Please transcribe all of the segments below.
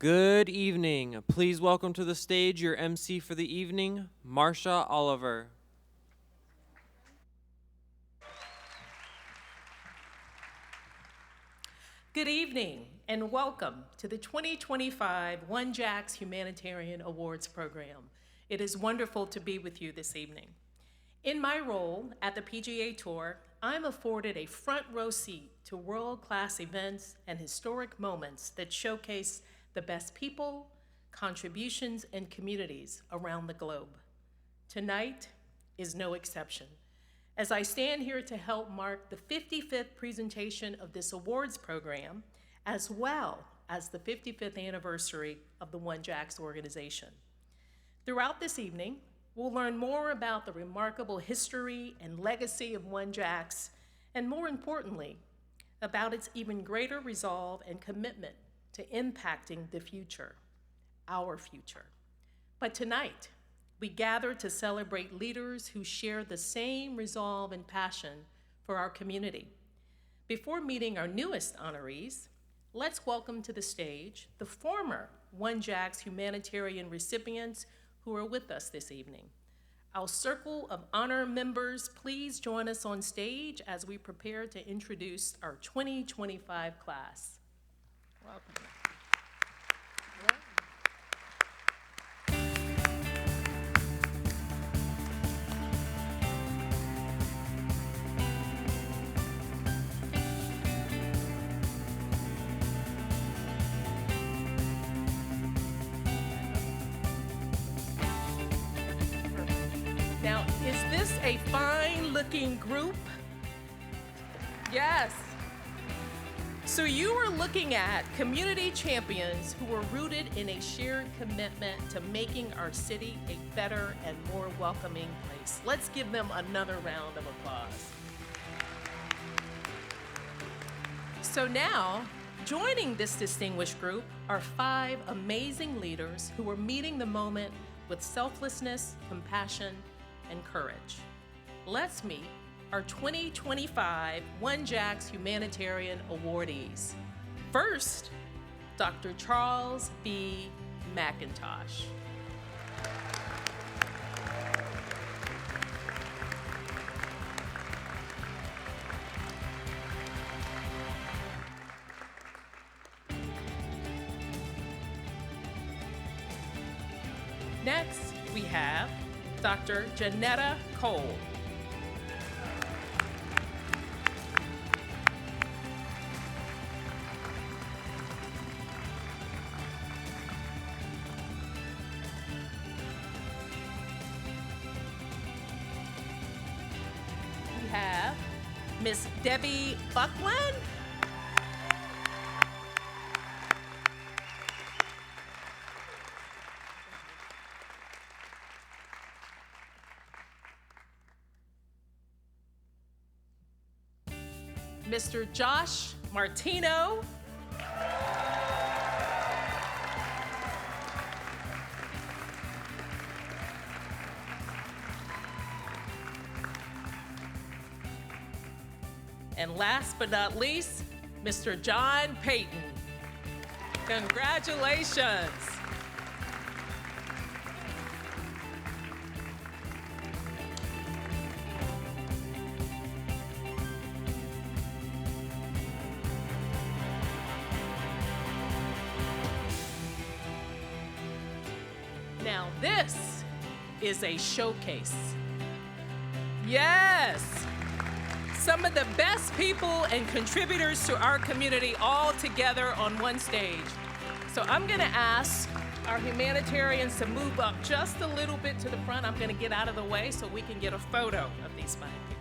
Good evening. Please welcome to the stage your MC for the evening, Marsha Oliver. Good evening and welcome to the 2025 OneJax Humanitarian Awards program. It is wonderful to be with you this evening. In my role at the PGA Tour, I'm afforded a front row seat to world-class events and historic moments that showcase the best people, contributions, and communities around the globe. Tonight is no exception, as I stand here to help mark the 55th presentation of this awards program, as well as the 55th anniversary of the OneJax organization. Throughout this evening, we'll learn more about the remarkable history and legacy of OneJax, and more importantly, about its even greater resolve and commitment to impacting the future, our future. But tonight, we gather to celebrate leaders who share the same resolve and passion for our community. Before meeting our newest honorees, let's welcome to the stage the former OneJax humanitarian recipients who are with us this evening. Our circle of honor members, please join us on stage as we prepare to introduce our 2025 class. Welcome. Now, is this a fine-looking group? Yes. So you are looking at community champions who are rooted in a shared commitment to making our city a better and more welcoming place. Let's give them another round of applause. So now, joining this distinguished group are 5 amazing leaders who are meeting the moment with selflessness, compassion, and courage. Let's meet our 2025 OneJax Humanitarian Awardees. First, Dr. Charles B. McIntosh. Next, we have Dr. Janetta Cole. We have Miss Debbie Buckland. Mr. Josh Martino. And last but not least, Mr. John Payton. Congratulations. Now this is a showcase. Yes! Some of the best people and contributors to our community all together on one stage. So I'm gonna ask our humanitarians to move up just a little bit to the front. I'm gonna get out of the way so we can get a photo of these fine people.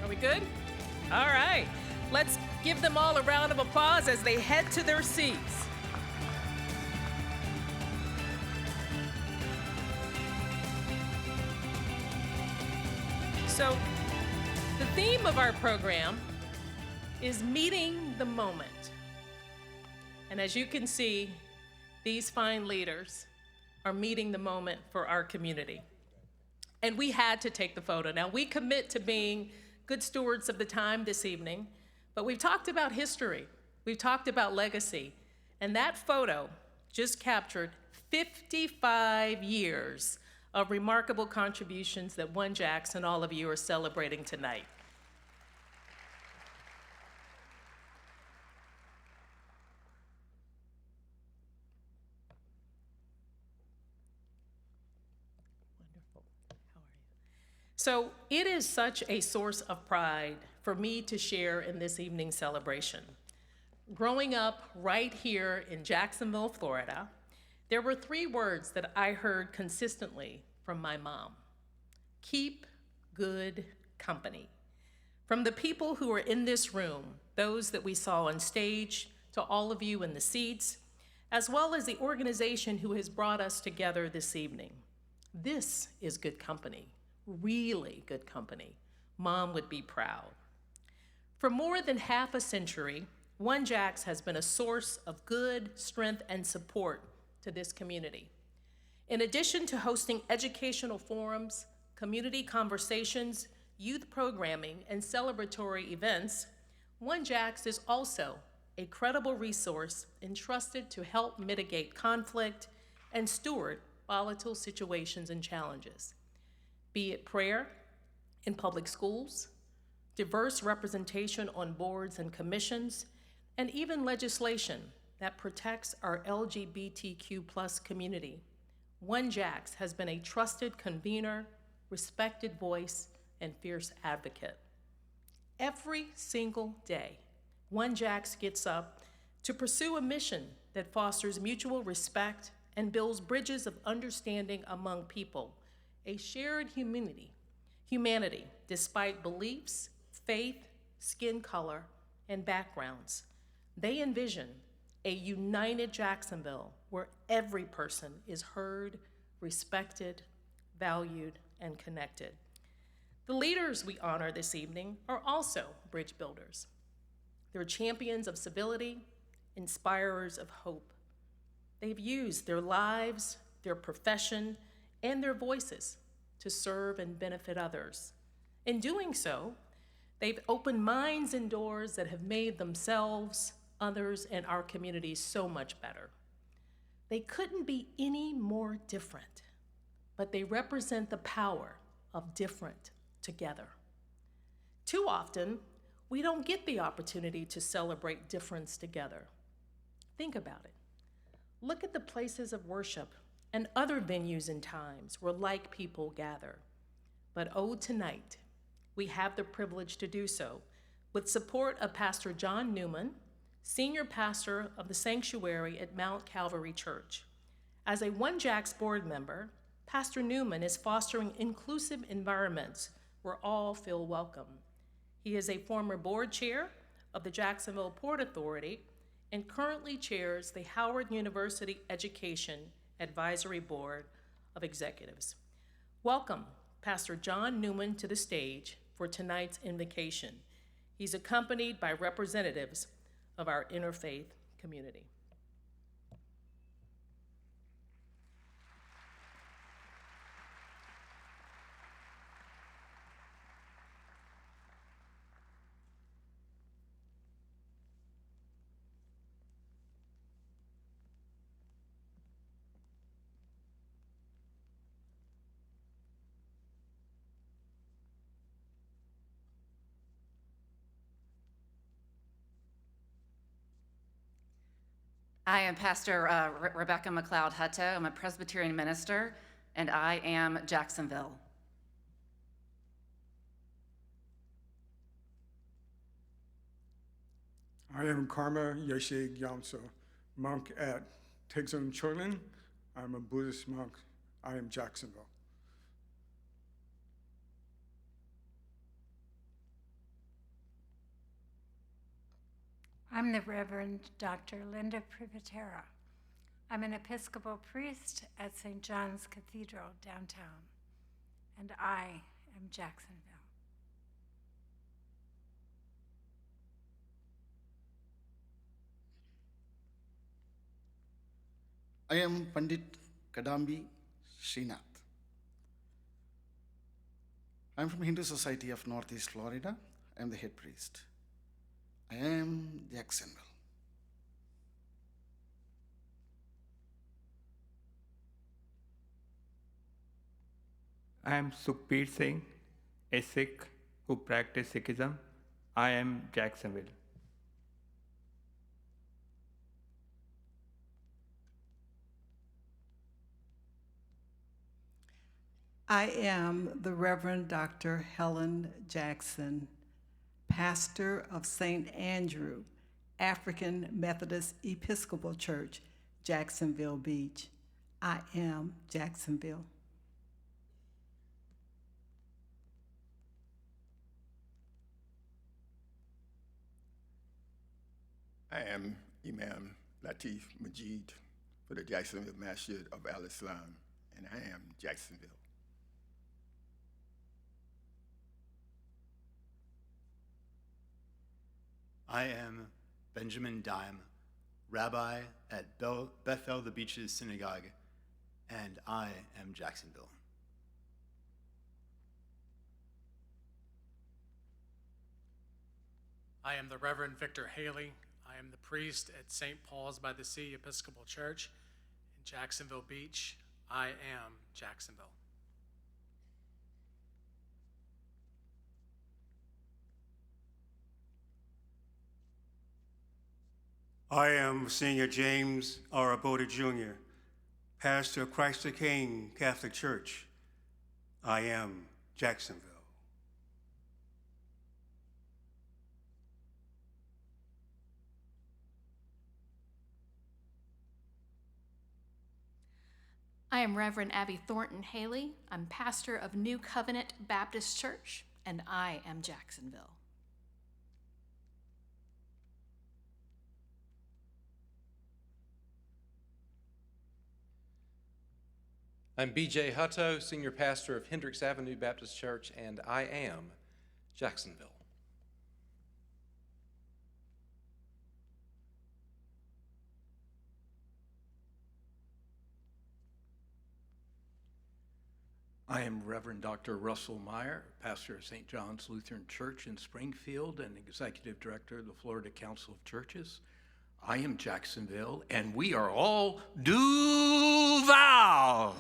Are we good? All right. Let's give them all a round of applause as they head to their seats. So The theme of our program is meeting the moment. And as you can see, these fine leaders are meeting the moment for our community. And we had to take the photo. Now, we commit to being good stewards of the time this evening, but we've talked about history, we've talked about legacy, and that photo just captured 55 years of remarkable contributions that OneJax and all of you are celebrating tonight. Wonderful. How are you? So it is such a source of pride for me to share in this evening's celebration. Growing up right here in Jacksonville, Florida, there were 3 words that I heard consistently from my mom: keep good company. From the people who are in this room, those that we saw on stage, to all of you in the seats, as well as the organization who has brought us together this evening. This is good company, really good company. Mom would be proud. For more than half a century, OneJax has been a source of good strength and support to this community. In addition to hosting educational forums, community conversations, youth programming, and celebratory events, OneJax is also a credible resource entrusted to help mitigate conflict and steward volatile situations and challenges, be it prayer in public schools, diverse representation on boards and commissions, and even legislation that protects our LGBTQ+ community. OneJax has been a trusted convener, respected voice, and fierce advocate. Every single day, OneJax gets up to pursue a mission that fosters mutual respect and builds bridges of understanding among people, a shared humanity despite beliefs, faith, skin color, and backgrounds. They envision a united Jacksonville where every person is heard, respected, valued, and connected. The leaders we honor this evening are also bridge builders. They're champions of civility, inspirers of hope. They've used their lives, their profession, and their voices to serve and benefit others. In doing so, they've opened minds and doors that have made themselves, others, and our communities so much better. They couldn't be any more different, but they represent the power of different together. Too often, we don't get the opportunity to celebrate difference together. Think about it. Look at the places of worship and other venues and times where like people gather. But oh, tonight, we have the privilege to do so with support of Pastor John Newman, Senior Pastor of the Sanctuary at Mount Calvary Church. As a OneJax board member, Pastor Newman is fostering inclusive environments where all feel welcome. He is a former board chair of the Jacksonville Port Authority and currently chairs the Howard University Education Advisory Board of Executives. Welcome, Pastor John Newman, to the stage for tonight's invocation. He's accompanied by representatives of our interfaith community. I am Pastor Rebecca McLeod Hutto. I'm a Presbyterian minister, and I am Jacksonville. I am Karma Yeshe Gyamso, monk at Tegson Cholin. I'm a Buddhist monk. I am Jacksonville. I'm the Reverend Dr. Linda Privatera. I'm an Episcopal priest at St. John's Cathedral downtown, and I am Jacksonville. I am Pandit Kadambi Srinath. I'm from Hindu Society of Northeast Florida. I'm the head priest. I am Jacksonville. I am Sukhbir Singh, a Sikh who practice Sikhism. I am Jacksonville. I am the Reverend Dr. Helen Jackson, pastor of St. Andrew African Methodist Episcopal Church, Jacksonville Beach. I am Jacksonville. I am Imam Latif Majid for the Jacksonville Masjid of Al-Islam, and I am Jacksonville. I am Benjamin Dime, rabbi at Bethel the Beaches Synagogue, and I am Jacksonville. I am the Reverend Victor Haley. I am the priest at St. Paul's by the Sea Episcopal Church in Jacksonville Beach. I am Jacksonville. I am Senior James R. Abota Jr., pastor of Christ the King Catholic Church. I am Jacksonville. I am Reverend Abby Thornton Haley. I'm pastor of New Covenant Baptist Church, and I am Jacksonville. I'm B.J. Hutto, senior pastor of Hendricks Avenue Baptist Church, and I am Jacksonville. I am Reverend Dr. Russell Meyer, pastor of St. John's Lutheran Church in Springfield and executive director of the Florida Council of Churches. I am Jacksonville, and we are all Duval.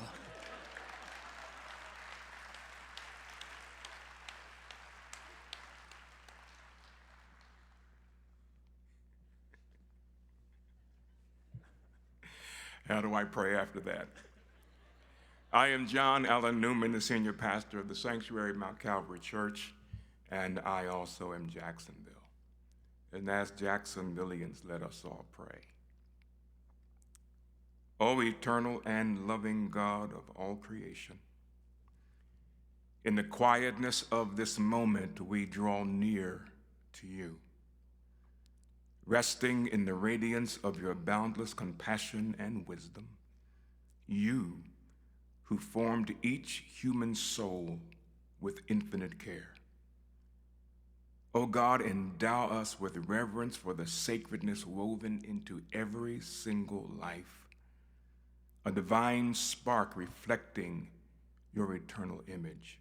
How do I pray after that? I am John Allen Newman, the senior pastor of the Sanctuary Mount Calvary Church, and I also am Jacksonville. And as Jacksonvillians, let us all pray. O eternal and loving God of all creation, in the quietness of this moment, we draw near to you, resting in the radiance of your boundless compassion and wisdom. You who formed each human soul with infinite care. O God, endow us with reverence for the sacredness woven into every single life, a divine spark reflecting your eternal image.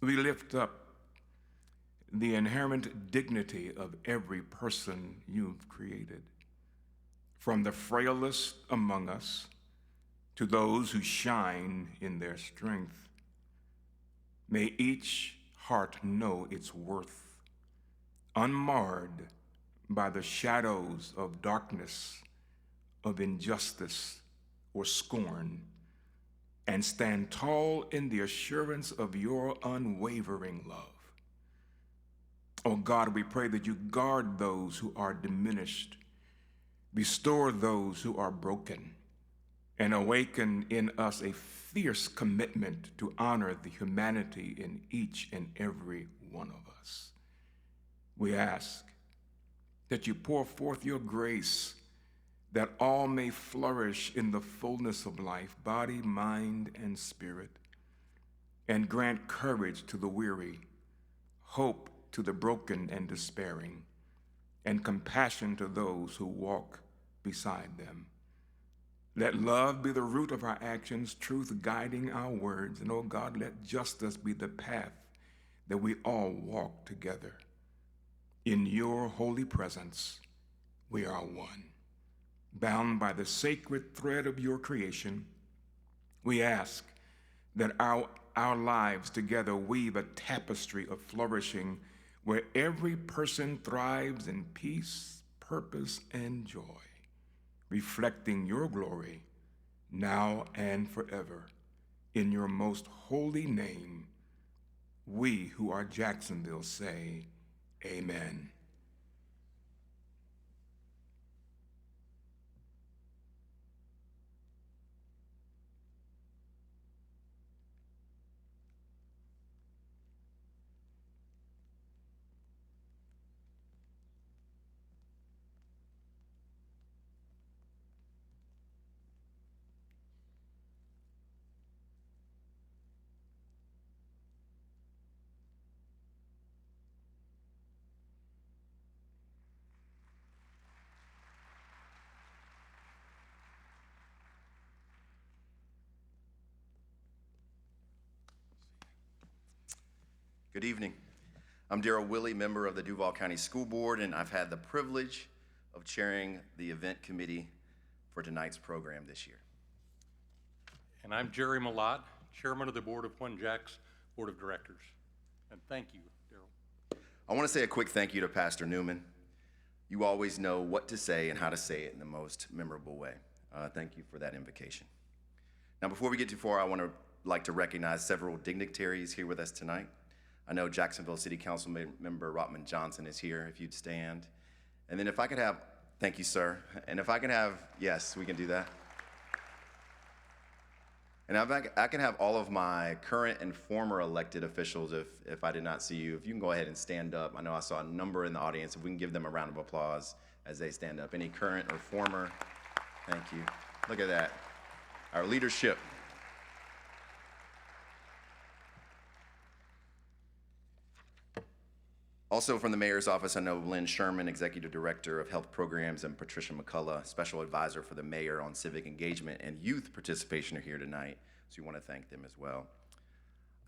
We lift up the inherent dignity of every person you've created, from the frailest among us to those who shine in their strength. May each heart know its worth, unmarred by the shadows of darkness, of injustice, or scorn, and stand tall in the assurance of your unwavering love. Oh God, we pray that you guard those who are diminished, restore those who are broken, and awaken in us a fierce commitment to honor the humanity in each and every one of us. We ask that you pour forth your grace, that all may flourish in the fullness of life, body, mind, and spirit, and grant courage to the weary, hope to the broken and despairing, and compassion to those who walk beside them. Let love be the root of our actions, truth guiding our words. And oh God, let justice be the path that we all walk together. In your holy presence, we are one. Bound by the sacred thread of your creation, we ask that our lives together weave a tapestry of flourishing where every person thrives in peace, purpose, and joy, reflecting your glory now and forever. In your most holy name, we who are Jacksonville say, Amen. Good evening. I'm Darrell Willey, member of the Duval County School Board, and I've had the privilege of chairing the event committee for tonight's program this year. And I'm Jerry Malott, chairman of the board of OneJax Board of Directors. And thank you, Darrell. I want to say a quick thank you to Pastor Newman. You always know what to say and how to say it in the most memorable way. Thank you for that invocation. Now, before we get too far, I want to like to recognize several dignitaries here with us tonight. I know Jacksonville City Council member Rotman Johnson is here, if you'd stand. And then if I could have, thank you, sir. And if I can have, yes, we can do that. And I can have all of my current and former elected officials, if I did not see you, if you can go ahead and stand up. I know I saw a number in the audience. If we can give them a round of applause as they stand up. Any current or former, thank you. Look at that. Our leadership. Also from the mayor's office, I know Lynn Sherman, Executive Director of Health Programs, and Patricia McCullough, Special Advisor for the Mayor on Civic Engagement and Youth Participation, are here tonight, so we want to thank them as well.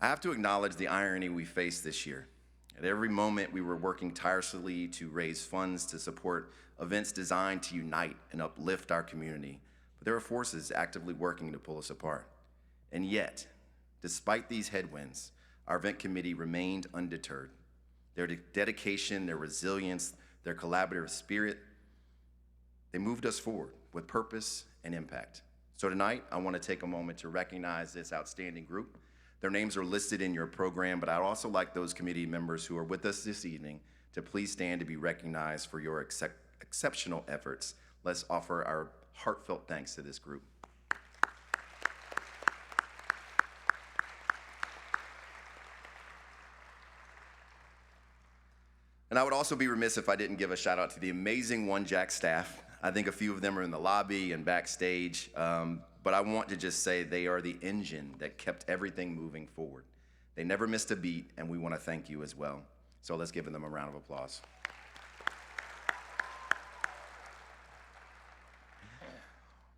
I have to acknowledge the irony we faced this year. At every moment, we were working tirelessly to raise funds to support events designed to unite and uplift our community, but there are forces actively working to pull us apart. And yet, despite these headwinds, our event committee remained undeterred. Their dedication, their resilience, their collaborative spirit, they moved us forward with purpose and impact. So tonight, I want to take a moment to recognize this outstanding group. Their names are listed in your program, but I'd also like those committee members who are with us this evening to please stand to be recognized for your exceptional efforts. Let's offer our heartfelt thanks to this group. And I would also be remiss if I didn't give a shout out to the amazing OneJax staff. I think a few of them are in the lobby and backstage, but I want to just say they are the engine that kept everything moving forward. They never missed a beat, and we want to thank you as well. So let's give them a round of applause.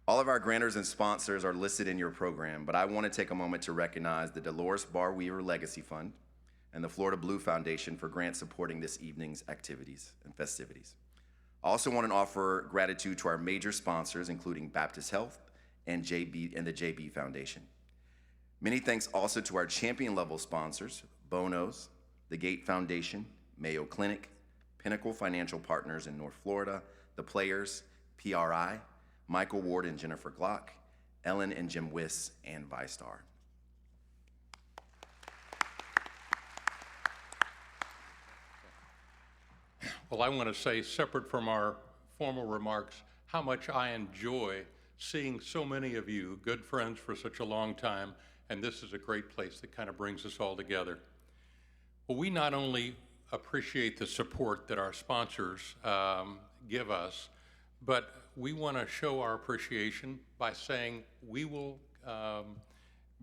All of our grantors and sponsors are listed in your program, but I want to take a moment to recognize the Dolores Barr Weaver Legacy Fund and the Florida Blue Foundation for grants supporting this evening's activities and festivities. I also want to offer gratitude to our major sponsors, including Baptist Health and the JB Foundation. Many thanks also to our champion-level sponsors, Bonos, the Gate Foundation, Mayo Clinic, Pinnacle Financial Partners in North Florida, The Players, PRI, Michael Ward and Jennifer Glock, Ellen and Jim Wiss, and ViStar. Well, I want to say, separate from our formal remarks, how much I enjoy seeing so many of you, good friends for such a long time, and this is a great place that kind of brings us all together. Well, we not only appreciate the support that our sponsors give us, but we want to show our appreciation by saying we will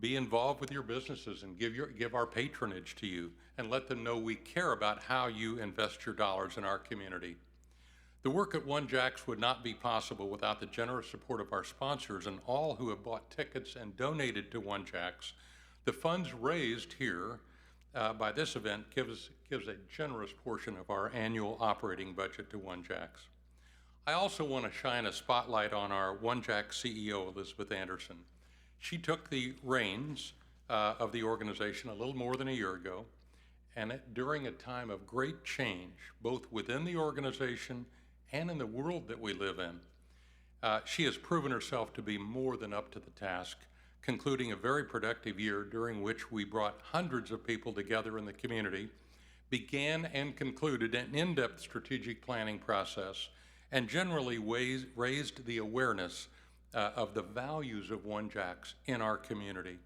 be involved with your businesses and give our patronage to you and let them know we care about how you invest your dollars in our community. The work at OneJax would not be possible without the generous support of our sponsors and all who have bought tickets and donated to OneJax. The funds raised here by this event gives a generous portion of our annual operating budget to OneJax. I also want to shine a spotlight on our OneJax CEO, Elizabeth Anderson. She took the reins of the organization a little more than a year ago, and during a time of great change, both within the organization and in the world that we live in. She has proven herself to be more than up to the task, concluding a very productive year during which we brought hundreds of people together in the community, began and concluded an in-depth strategic planning process, and generally raised the awareness of the values of OneJax in our community.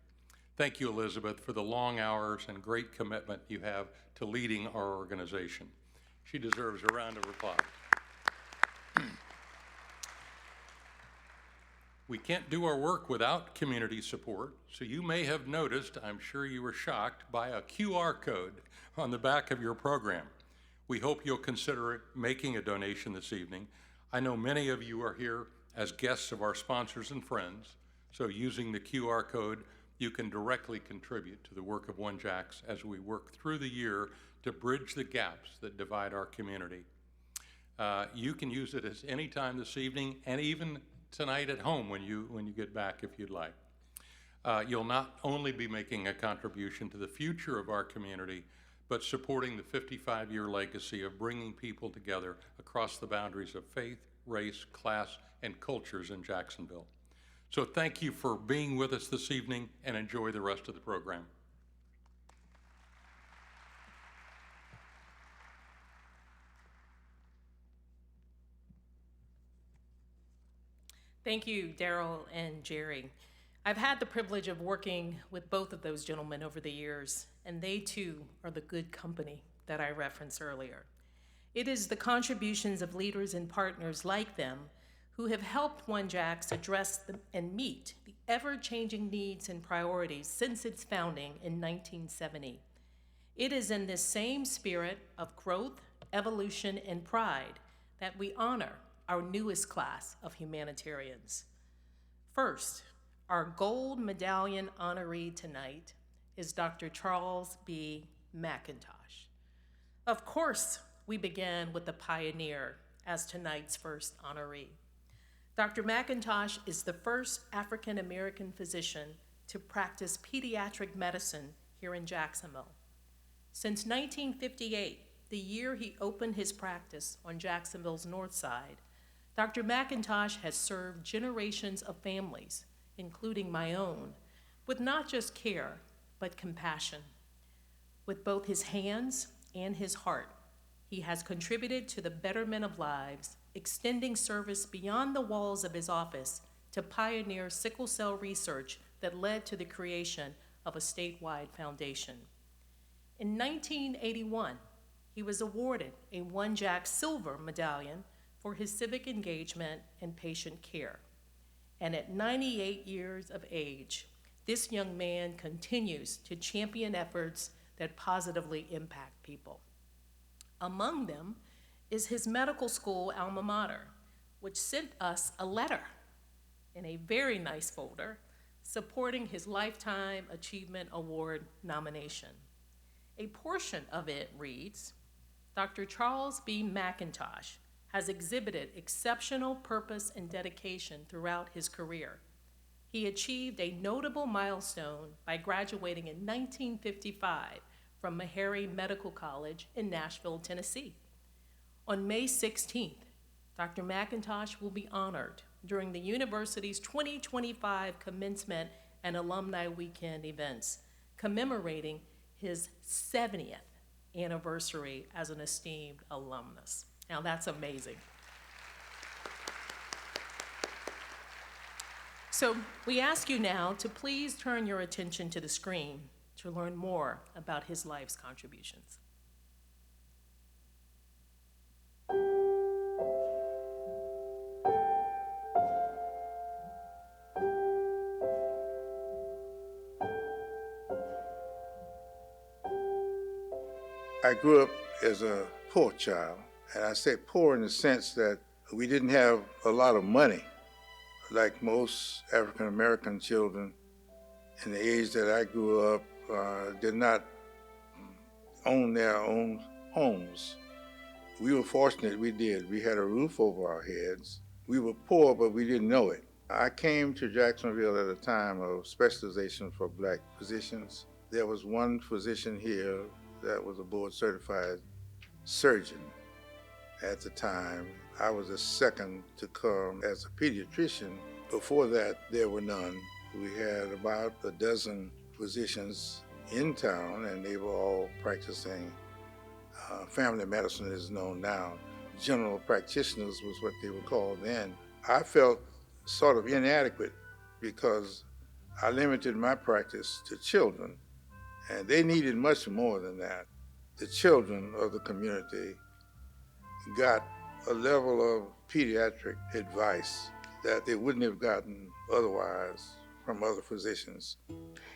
Thank you, Elizabeth, for the long hours and great commitment you have to leading our organization. She deserves a round of applause. We can't do our work without community support, so you may have noticed, I'm sure you were shocked, by a QR code on the back of your program. We hope you'll consider making a donation this evening. I know many of you are here as guests of our sponsors and friends, so using the QR code, you can directly contribute to the work of OneJax as we work through the year to bridge the gaps that divide our community. You can use it as any time this evening and even tonight at home when you get back if you'd like. You'll not only be making a contribution to the future of our community, but supporting the 55-year legacy of bringing people together across the boundaries of faith, race, class, and cultures in Jacksonville. So thank you for being with us this evening, and enjoy the rest of the program. Thank you, Daryl and Jerry. I've had the privilege of working with both of those gentlemen over the years, and they too are the good company that I referenced earlier. It is the contributions of leaders and partners like them who have helped OneJax address and meet the ever-changing needs and priorities since its founding in 1970. It is in this same spirit of growth, evolution, and pride that we honor our newest class of humanitarians. First, our gold medallion honoree tonight is Dr. Charles B. McIntosh. Of course, we began with the pioneer as tonight's first honoree. Dr. McIntosh is the first African-American physician to practice pediatric medicine here in Jacksonville. Since 1958, the year he opened his practice on Jacksonville's north side, Dr. McIntosh has served generations of families, including my own, with not just care, but compassion. With both his hands and his heart, he has contributed to the betterment of lives, extending service beyond the walls of his office to pioneer sickle cell research that led to the creation of a statewide foundation. In 1981, he was awarded a OneJax Silver Medallion for his civic engagement and patient care. And at 98 years of age, this young man continues to champion efforts that positively impact people. Among them is his medical school alma mater, which sent us a letter in a very nice folder supporting his Lifetime Achievement Award nomination. A portion of it reads, Dr. Charles B. McIntosh has exhibited exceptional purpose and dedication throughout his career. He achieved a notable milestone by graduating in 1955 from Meharry Medical College in Nashville, Tennessee. On May 16th, Dr. McIntosh will be honored during the university's 2025 commencement and alumni weekend events, commemorating his 70th anniversary as an esteemed alumnus. Now that's amazing. So we ask you now to please turn your attention to the screen to learn more about his life's contributions. I grew up as a poor child And I say poor in the sense that we didn't have a lot of money, like most African American children in the age that I grew up did not own their own homes. We were fortunate we did. We had a roof over our heads. We were poor, but we didn't know it. I came to Jacksonville at a time of specialization for black physicians. There was one physician here that was a board certified surgeon at the time. I was the second to come as a pediatrician. Before that, there were none. We had about a dozen physicians in town, and they were all practicing family medicine is known now. General practitioners was what they were called then. I felt sort of inadequate because I limited my practice to children, and they needed much more than that. The children of the community got a level of pediatric advice that they wouldn't have gotten otherwise from other physicians.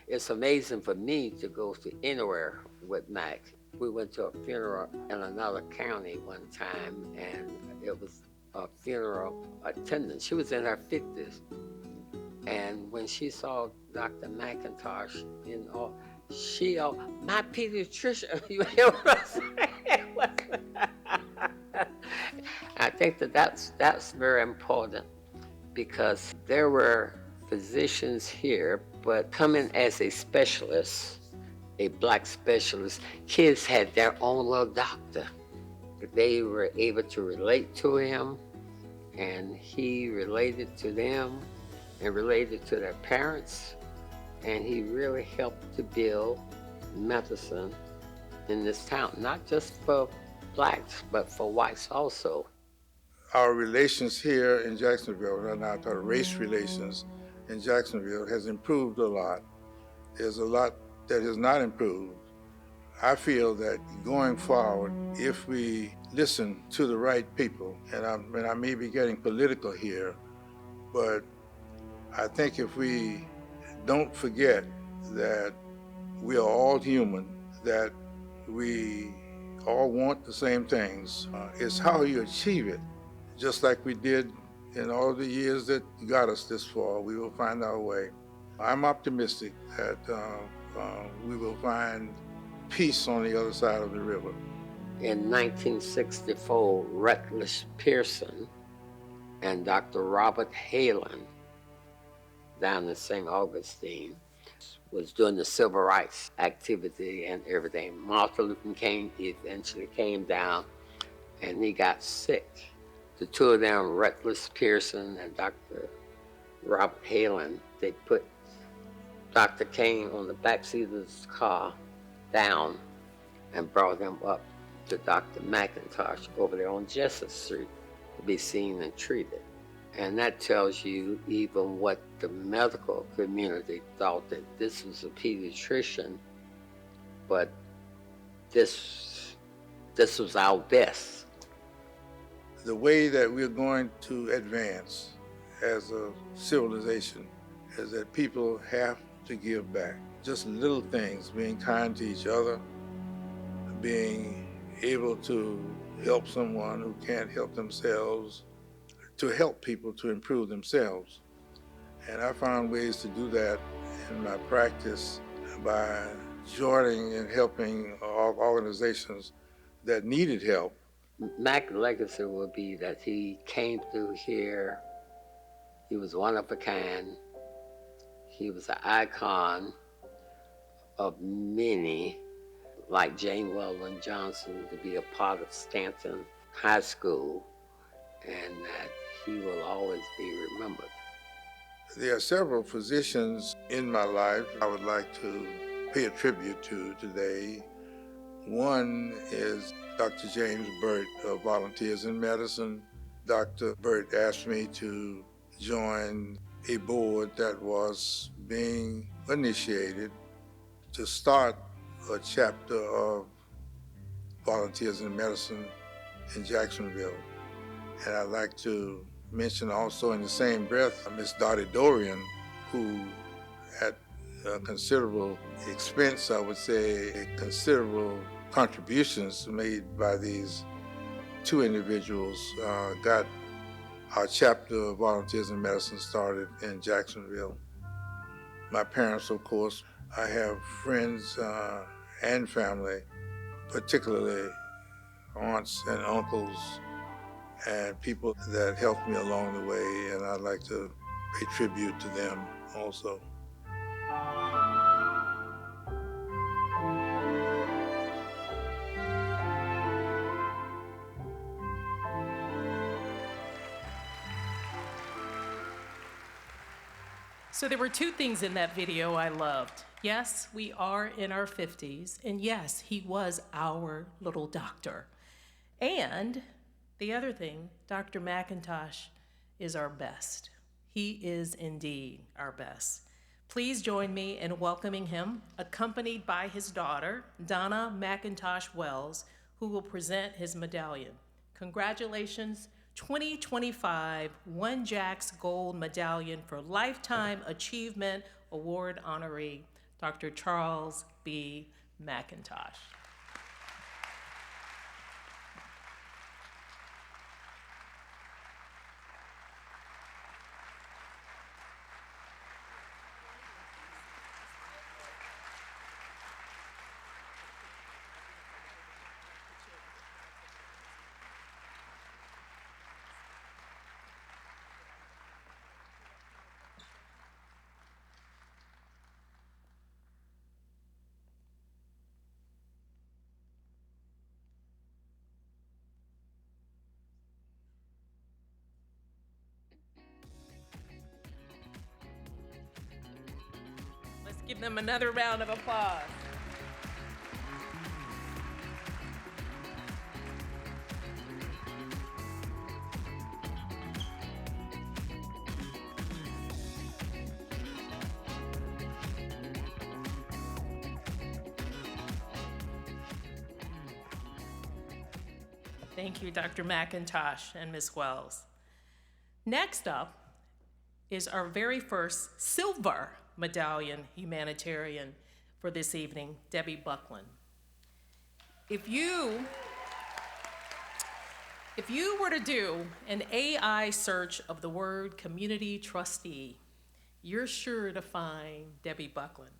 It's amazing for me to go to anywhere with Mac. We went to a funeral in another county one time, and it was a funeral attendant. She was in her 50s. And when she saw Dr. McIntosh, you know, she, my pediatrician, you hear what I'm saying? I think that's very important, because there were physicians here, but coming as a specialist, a black specialist, kids had their own little doctor. They were able to relate to him, and he related to them and related to their parents, and he really helped to build medicine in this town, not just for blacks, but for whites also. Our relations here in Jacksonville, and I thought race relations in Jacksonville, has improved a lot. There's a lot that has not improved. I feel that going forward, if we listen to the right people, and I may be getting political here, but I think if we don't forget that we are all human, that we all want the same things, it's how you achieve it. Just like we did in all the years that got us this far, we will find our way. I'm optimistic that we will find peace on the other side of the river. In 1964, Rutledge Pearson and Dr. Robert Halen down in St. Augustine was doing the civil rights activity and everything. Martin Luther King eventually came down and he got sick. The two of them, Rutledge Pearson and Dr. Robert Halen, they put Dr. King on the backseat of his car down and brought him up to Dr. McIntosh over there on Jessup Street to be seen and treated. And that tells you even what the medical community thought, that this was a pediatrician, but this was our best. The way that we're going to advance as a civilization is that people have to give back. Just little things, being kind to each other, being able to help someone who can't help themselves, to help people to improve themselves. And I found ways to do that in my practice by joining and helping organizations that needed help. Mac's legacy will be that he came through here, he was one of a kind, he was an icon of many, like Jane Weldon Johnson, to be a part of Stanton High School, and that he will always be remembered. There are several physicians in my life I would like to pay a tribute to today. One is Dr. James Burt of Volunteers in Medicine. Dr. Burt asked me to join a board that was being initiated to start a chapter of Volunteers in Medicine in Jacksonville. And I'd like to mention also in the same breath Miss Dottie Dorian, who at a considerable expense, I would say, considerable contributions made by these two individuals got our chapter of Volunteers in Medicine started in Jacksonville. My parents, of course. I have friends and family, particularly aunts and uncles and people that helped me along the way, and I'd like to pay tribute to them also. So there were two things in that video I loved. Yes, we are in our 50s, and yes, he was our little doctor. And the other thing, Dr. McIntosh is our best. He is indeed our best. Please join me in welcoming him, accompanied by his daughter, Donna McIntosh Wells, who will present his medallion. Congratulations, 2025 OneJax Gold Medallion for Lifetime Achievement Award honoree, Dr. Charles B. McIntosh. Let's give them another round of applause. Thank you, Dr. McIntosh and Ms. Wells. Next up is our very first silver medallion humanitarian for this evening, Debbie Buckland. If you were to do an AI search of the word community trustee, you're sure to find Debbie Buckland.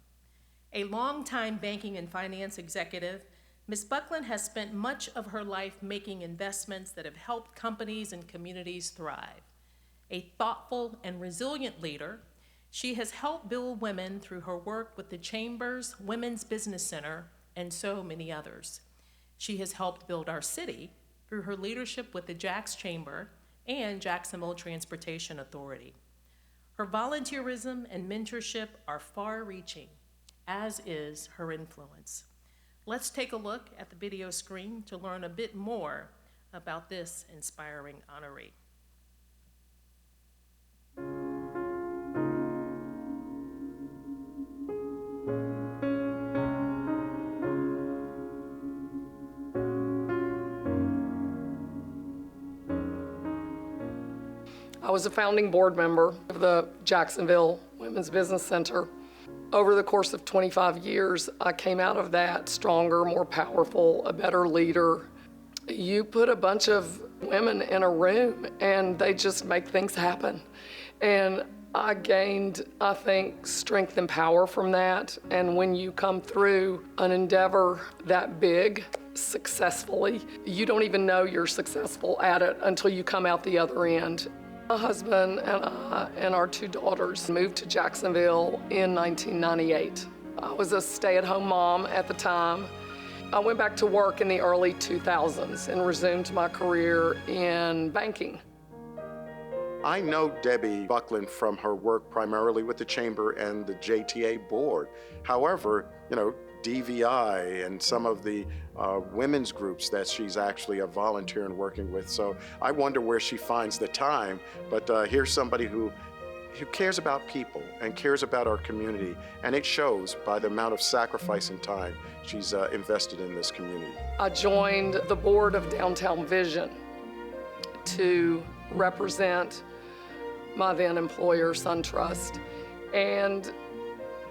A longtime banking and finance executive, Ms. Buckland has spent much of her life making investments that have helped companies and communities thrive. A thoughtful and resilient leader, she has helped build women through her work with the Chamber's Women's Business Center and so many others. She has helped build our city through her leadership with the JAX Chamber and Jacksonville Transportation Authority. Her volunteerism and mentorship are far-reaching, as is her influence. Let's take a look at the video screen to learn a bit more about this inspiring honoree. I was a founding board member of the Jacksonville Women's Business Center. Over the course of 25 years, I came out of that stronger, more powerful, a better leader. You put a bunch of women in a room and they just make things happen. And I gained, I think, strength and power from that. And when you come through an endeavor that big, successfully, you don't even know you're successful at it until you come out the other end. My husband and I and our two daughters moved to Jacksonville in 1998. I was a stay-at-home mom at the time. I went back to work in the early 2000s and resumed my career in banking. I know Debbie Buckland from her work primarily with the Chamber and the JTA board. However, DVI and some of the women's groups that she's actually a volunteer and working with. So I wonder where she finds the time, but here's somebody who cares about people and cares about our community, and it shows by the amount of sacrifice and time she's invested in this community. I joined the board of Downtown Vision to represent my then employer, SunTrust, and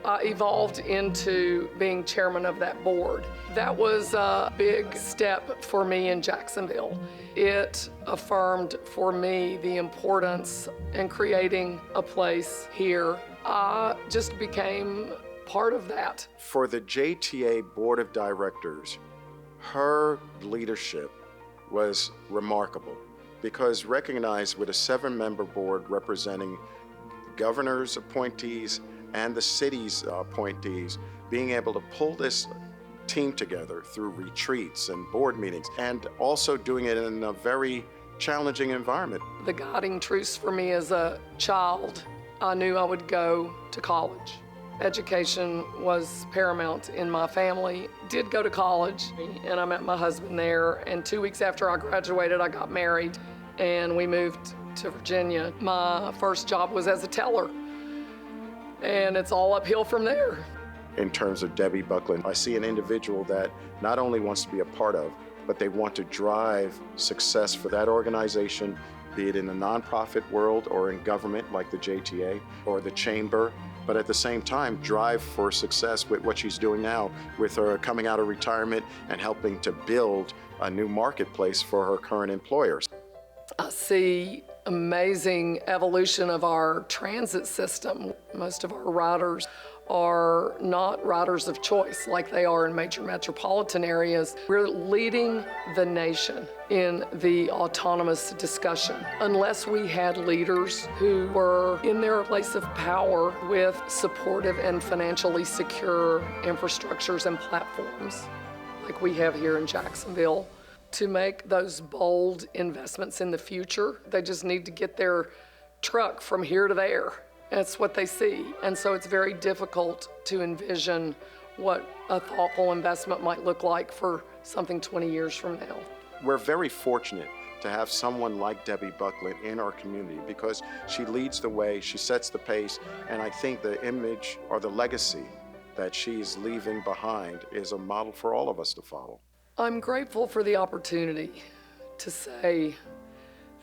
I evolved into being chairman of that board. That was a big step for me in Jacksonville. It affirmed for me the importance in creating a place here. I just became part of that. For the JTA Board of Directors, her leadership was remarkable because recognized with a 7-member board representing governor's appointees and the city's appointees, being able to pull this team together through retreats and board meetings, and also doing it in a very challenging environment. The guiding truths for me as a child, I knew I would go to college. Education was paramount in my family. Did go to college, and I met my husband there, and 2 weeks after I graduated, I got married, and we moved to Virginia. My first job was as a teller, and it's all uphill from there. In terms of Debbie Buckland, I see an individual that not only wants to be a part of, but they want to drive success for that organization, be it in the nonprofit world or in government like the JTA or the Chamber, but at the same time drive for success with what she's doing now with her coming out of retirement and helping to build a new marketplace for her current employers. I see amazing evolution of our transit system. Most of our riders are not riders of choice like they are in major metropolitan areas. We're leading the nation in the autonomous discussion. Unless we had leaders who were in their place of power with supportive and financially secure infrastructures and platforms like we have here in Jacksonville, to make those bold investments in the future, they just need to get their truck from here to there. That's what they see. And so it's very difficult to envision what a thoughtful investment might look like for something 20 years from now. We're very fortunate to have someone like Debbie Buckland in our community because she leads the way, she sets the pace, and I think the image or the legacy that she's leaving behind is a model for all of us to follow. I'm grateful for the opportunity to say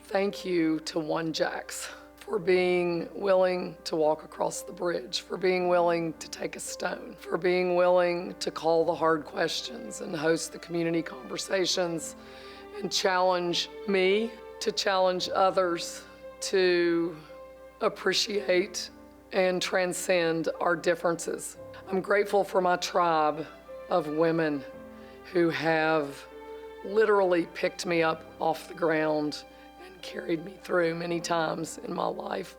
thank you to OneJax for being willing to walk across the bridge, for being willing to take a stone, for being willing to call the hard questions and host the community conversations and challenge me to challenge others to appreciate and transcend our differences. I'm grateful for my tribe of women who have literally picked me up off the ground and carried me through many times in my life.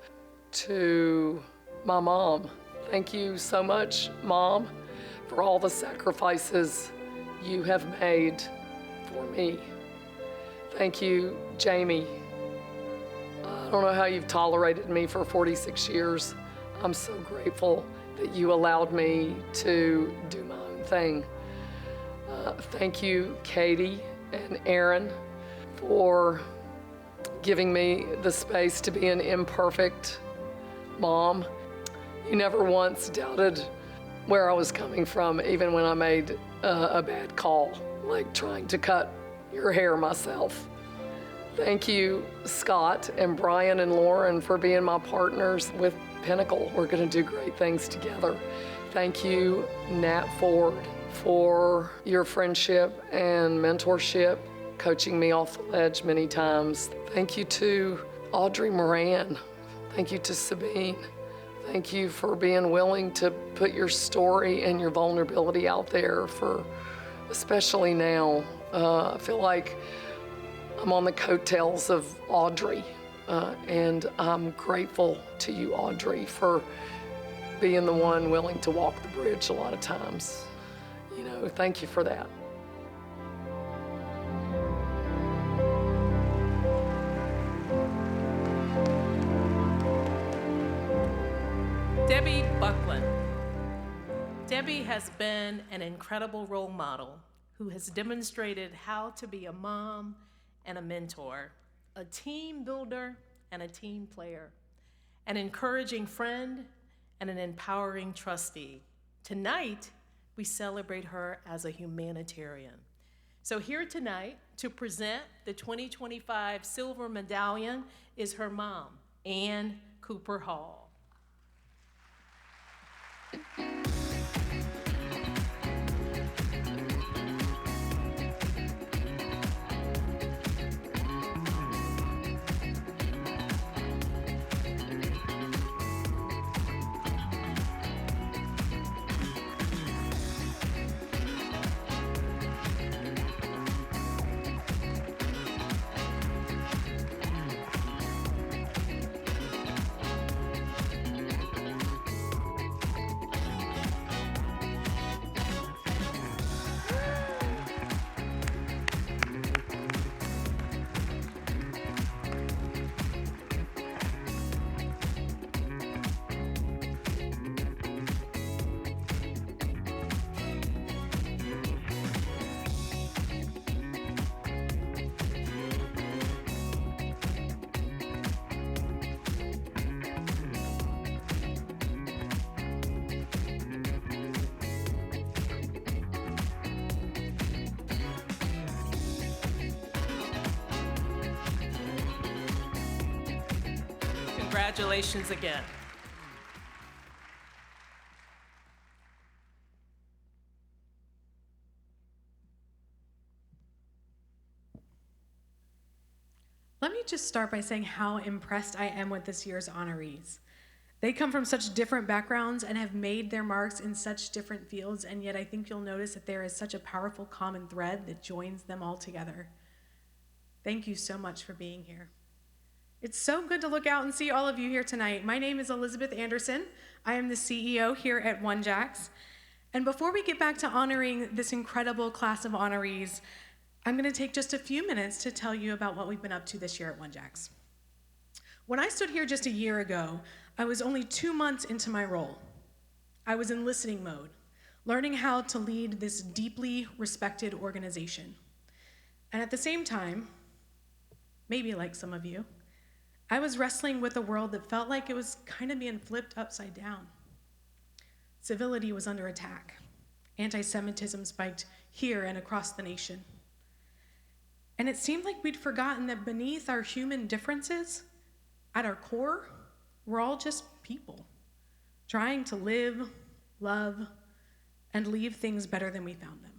To my mom, thank you so much, Mom, for all the sacrifices you have made for me. Thank you, Jamie. I don't know how you've tolerated me for 46 years. I'm so grateful that you allowed me to do my own thing. Thank you, Katie and Aaron, for giving me the space to be an imperfect mom. You never once doubted where I was coming from, even when I made a bad call, like trying to cut your hair myself. Thank you, Scott and Brian and Lauren, for being my partners with Pinnacle. We're going to do great things together. Thank you, Nat Ford, for your friendship and mentorship, coaching me off the ledge many times. Thank you to Audrey Moran. Thank you to Sabine. Thank you for being willing to put your story and your vulnerability out there for, especially now. I feel like I'm on the coattails of Audrey, and I'm grateful to you, Audrey, for being the one willing to walk the bridge a lot of times. You know, thank you for that. Debbie Buckland. Debbie has been an incredible role model who has demonstrated how to be a mom and a mentor, a team builder and a team player, an encouraging friend and an empowering trustee. Tonight, we celebrate her as a humanitarian. So here tonight to present the 2025 Silver Medallion is her mom, Ann Cooper Hall. Congratulations again. Let me just start by saying how impressed I am with this year's honorees. They come from such different backgrounds and have made their marks in such different fields, and yet I think you'll notice that there is such a powerful common thread that joins them all together. Thank you so much for being here. It's so good to look out and see all of you here tonight. My name is Elizabeth Anderson. I am the CEO here at OneJax. And before we get back to honoring this incredible class of honorees, I'm going to take just a few minutes to tell you about what we've been up to this year at OneJax. When I stood here just a year ago, I was only 2 months into my role. I was in listening mode, learning how to lead this deeply respected organization. And at the same time, maybe like some of you, I was wrestling with a world that felt like it was kind of being flipped upside down. Civility was under attack. Anti-Semitism spiked here and across the nation. And it seemed like we'd forgotten that beneath our human differences, at our core, we're all just people, trying to live, love, and leave things better than we found them.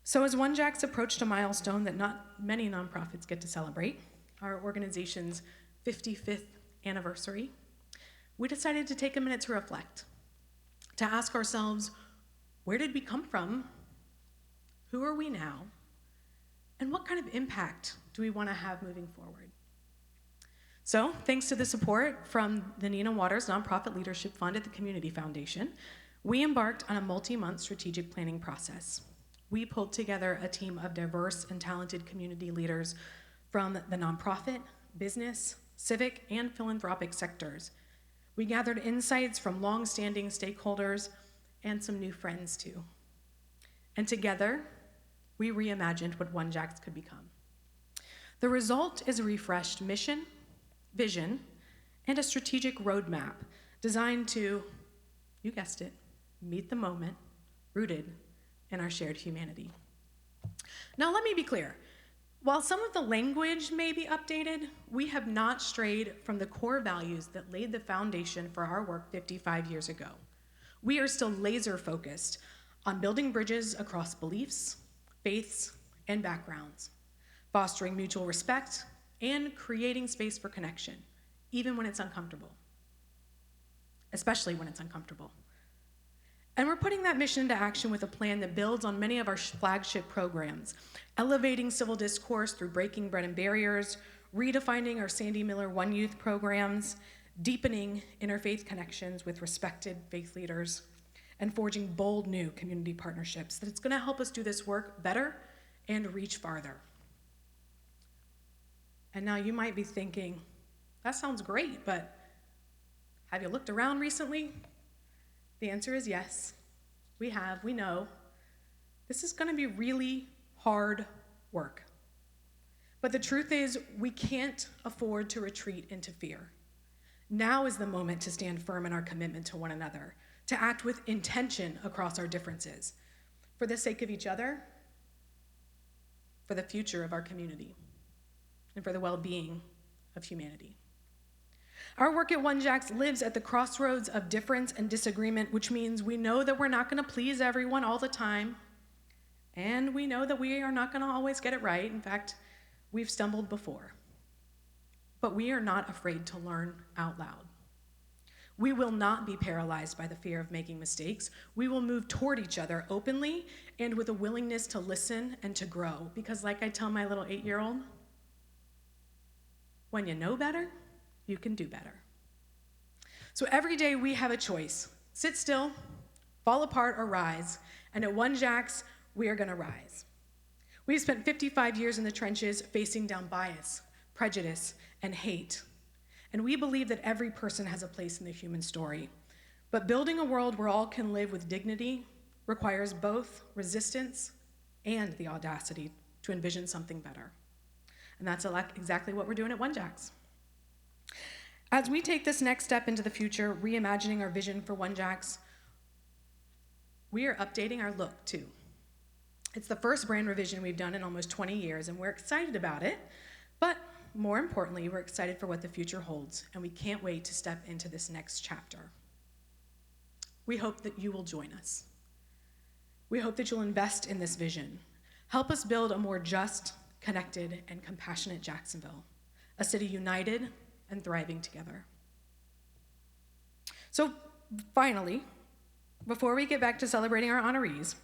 So as OneJax approached a milestone that not many nonprofits get to celebrate, our organization's 55th anniversary, we decided to take a minute to reflect, to ask ourselves, where did we come from? Who are we now? And what kind of impact do we want to have moving forward? So, thanks to the support from the Nina Waters Nonprofit Leadership Fund at the Community Foundation, we embarked on a multi-month strategic planning process. We pulled together a team of diverse and talented community leaders from the nonprofit, business, civic, and philanthropic sectors. We gathered insights from long-standing stakeholders and some new friends too. And together, we reimagined what OneJax could become. The result is a refreshed mission, vision, and a strategic roadmap designed to, you guessed it, meet the moment, rooted in our shared humanity. Now let me be clear. While some of the language may be updated, we have not strayed from the core values that laid the foundation for our work 55 years ago. We are still laser focused on building bridges across beliefs, faiths, and backgrounds, fostering mutual respect, and creating space for connection, even when it's uncomfortable, especially when it's uncomfortable. And we're putting that mission into action with a plan that builds on many of our flagship programs, elevating civil discourse through breaking bread and barriers, redefining our Sandy Miller One Youth programs, deepening interfaith connections with respected faith leaders, and forging bold new community partnerships that it's going to help us do this work better and reach farther. And now you might be thinking, that sounds great, but have you looked around recently? The answer is yes. We have, we know. This is going to be really hard work. But the truth is, we can't afford to retreat into fear. Now is the moment to stand firm in our commitment to one another, to act with intention across our differences, for the sake of each other, for the future of our community, and for the well-being of humanity. Our work at OneJax lives at the crossroads of difference and disagreement, which means we know that we're not going to please everyone all the time, and we know that we are not going to always get it right. In fact, we've stumbled before. But we are not afraid to learn out loud. We will not be paralyzed by the fear of making mistakes. We will move toward each other openly and with a willingness to listen and to grow. Because like I tell my little 8-year-old, when you know better, you can do better. So every day we have a choice. Sit still, fall apart, or rise. And at OneJax, we are gonna rise. We've spent 55 years in the trenches facing down bias, prejudice, and hate. And we believe that every person has a place in the human story. But building a world where all can live with dignity requires both resistance and the audacity to envision something better. And that's exactly what we're doing at OneJax. As we take this next step into the future, reimagining our vision for OneJax, we are updating our look too. It's the first brand revision we've done in almost 20 years, and we're excited about it, but more importantly, we're excited for what the future holds, and we can't wait to step into this next chapter. We hope that you will join us. We hope that you'll invest in this vision. Help us build a more just, connected, and compassionate Jacksonville, a city united and thriving together. So finally, before we get back to celebrating our honorees,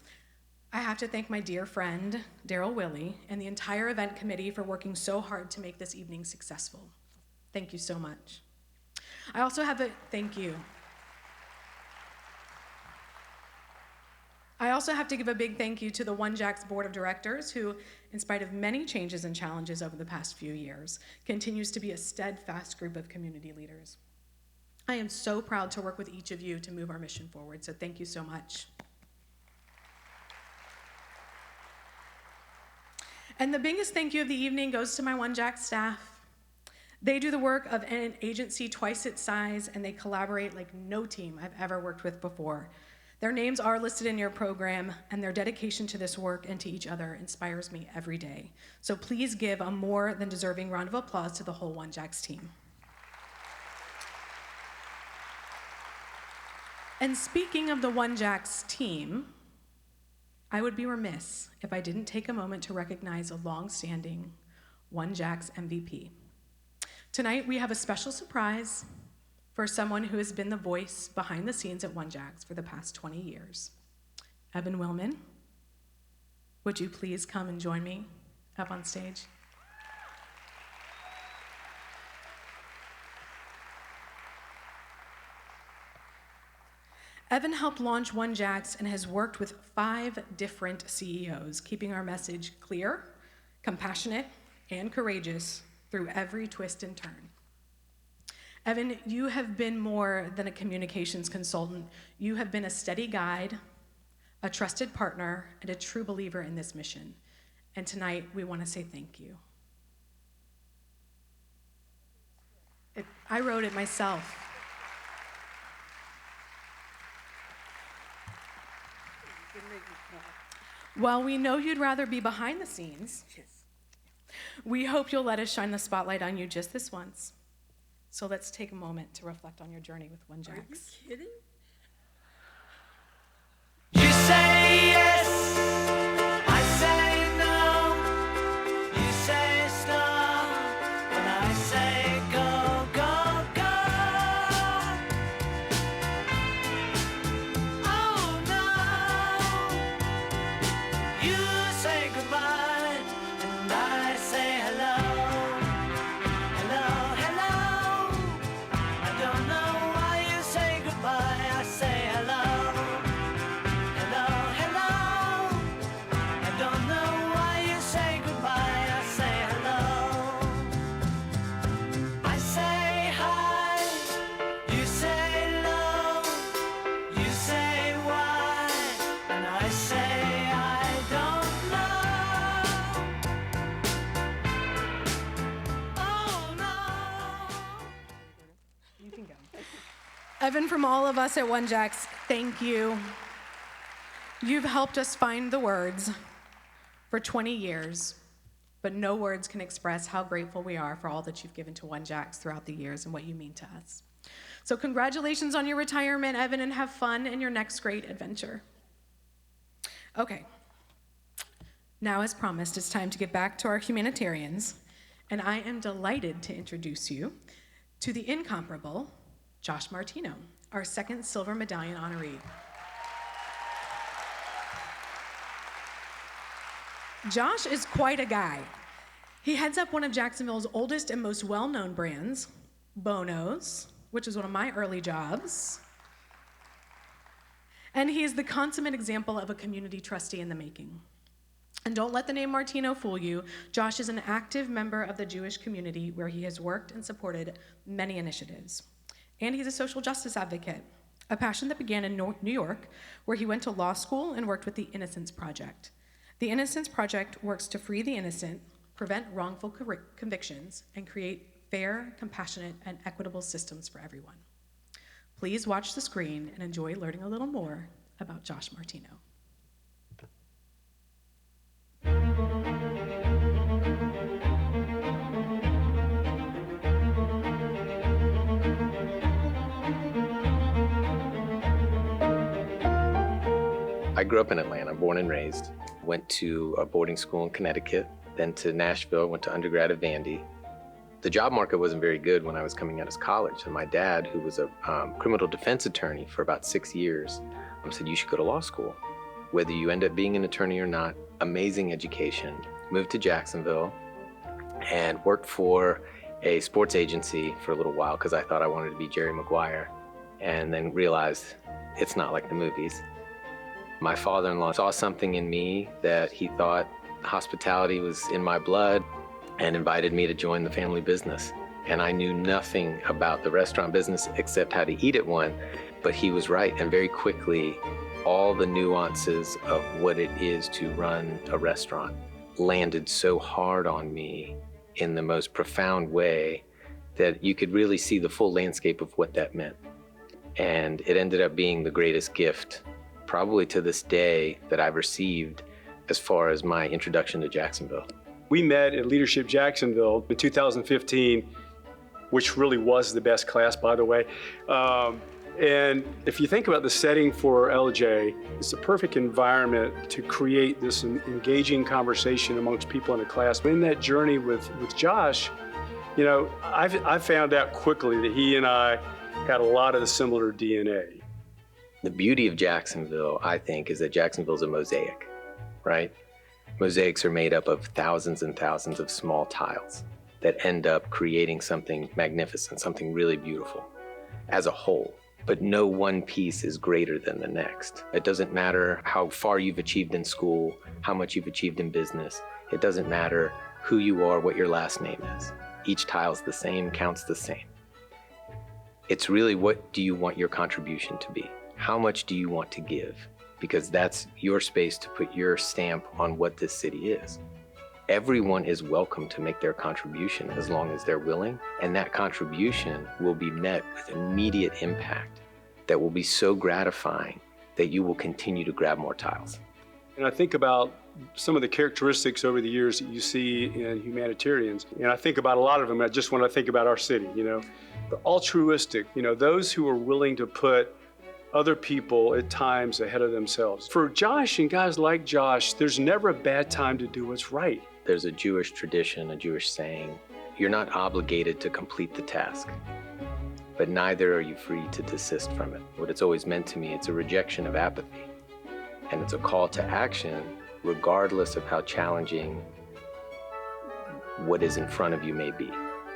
I have to thank my dear friend, Daryl Willey, and the entire event committee for working so hard to make this evening successful. Thank you so much. I also have a thank you. I also have to give a big thank you to the OneJax Board of Directors, who, in spite of many changes and challenges over the past few years, continues to be a steadfast group of community leaders. I am so proud to work with each of you to move our mission forward, so thank you so much. And the biggest thank you of the evening goes to my OneJax staff. They do the work of an agency twice its size, and they collaborate like no team I've ever worked with before. Their names are listed in your program, and their dedication to this work and to each other inspires me every day. So please give a more than deserving round of applause to the whole OneJax team. And speaking of the OneJax team, I would be remiss if I didn't take a moment to recognize a long-standing OneJax MVP. Tonight, we have a special surprise for someone who has been the voice behind the scenes at OneJax for the past 20 years. Evan Willman, would you please come and join me up on stage? Evan helped launch OneJax and has worked with 5 different CEOs, keeping our message clear, compassionate, and courageous through every twist and turn. Evan, you have been more than a communications consultant. You have been a steady guide, a trusted partner, and a true believer in this mission. And tonight, we want to say thank you. I wrote it myself. While we know you'd rather be behind the scenes, we hope you'll let us shine the spotlight on you just this once. So let's take a moment to reflect on your journey with OneJax. Are you kidding? You say yes, I say no. You say stop, when I say go, go, go. Oh no, you say goodbye, and I say hello. Hello, hello. I don't know why you say goodbye, I say hello. Hello, hello. I don't know why you say goodbye, I say hello. I say hi, you say low, you say why, and I say I don't know. Oh no. You can go. Evan, from all of us at OneJax, thank you. You've helped us find the words for 20 years, but no words can express how grateful we are for all that you've given to OneJax throughout the years and what you mean to us. So congratulations on your retirement, Evan, and have fun in your next great adventure. Okay. Now, as promised, it's time to get back to our humanitarians, and I am delighted to introduce you to the incomparable Josh Martino, our second Silver Medallion honoree. Josh is quite a guy. He heads up one of Jacksonville's oldest and most well-known brands, Bono's, which is one of my early jobs. And he is the consummate example of a community trustee in the making. And don't let the name Martino fool you. Josh is an active member of the Jewish community where he has worked and supported many initiatives. And he's a social justice advocate, a passion that began in New York, where he went to law school and worked with the Innocence Project. The Innocence Project works to free the innocent, prevent wrongful convictions, and create fair, compassionate, and equitable systems for everyone. Please watch the screen and enjoy learning a little more about Josh Martino. grew up in Atlanta, born and raised. Went to a boarding school in Connecticut, then to Nashville, went to undergrad at Vandy. The job market wasn't very good when I was coming out of college, and my dad, who was a criminal defense attorney for about 6 years, said, you should go to law school. Whether you end up being an attorney or not, amazing education. Moved to Jacksonville and worked for a sports agency for a little while because I thought I wanted to be Jerry Maguire, and then realized it's not like the movies. My father-in-law saw something in me that he thought hospitality was in my blood and invited me to join the family business. And I knew nothing about the restaurant business except how to eat at one, but he was right. And very quickly, all the nuances of what it is to run a restaurant landed so hard on me in the most profound way that you could really see the full landscape of what that meant. And it ended up being the greatest gift, probably to this day, that I've received as far as my introduction to Jacksonville. We met at Leadership Jacksonville in 2015, which really was the best class, by the way. And if you think about the setting for LJ, it's the perfect environment to create this engaging conversation amongst people in a class. In that journey with Josh, you know, I found out quickly that he and I had a lot of the similar DNA. The beauty of Jacksonville, I think, is that Jacksonville's a mosaic, right? Mosaics are made up of thousands and thousands of small tiles that end up creating something magnificent, something really beautiful as a whole. But no one piece is greater than the next. It doesn't matter how far you've achieved in school, how much you've achieved in business. It doesn't matter who you are, what your last name is. Each tile's the same, counts the same. It's really, what do you want your contribution to be? How much do you want to give? Because that's your space to put your stamp on what this city is. Everyone is welcome to make their contribution as long as they're willing, and that contribution will be met with immediate impact that will be so gratifying that you will continue to grab more tiles. And I think about some of the characteristics over the years that you see in humanitarians, and I think about a lot of them just when I think about our city, you know, the altruistic, you know, those who are willing to put other people at times ahead of themselves. For Josh and guys like Josh, there's never a bad time to do what's right. There's a Jewish tradition, a Jewish saying, you're not obligated to complete the task, but neither are you free to desist from it. What it's always meant to me, it's a rejection of apathy, and it's a call to action regardless of how challenging what is in front of you may be.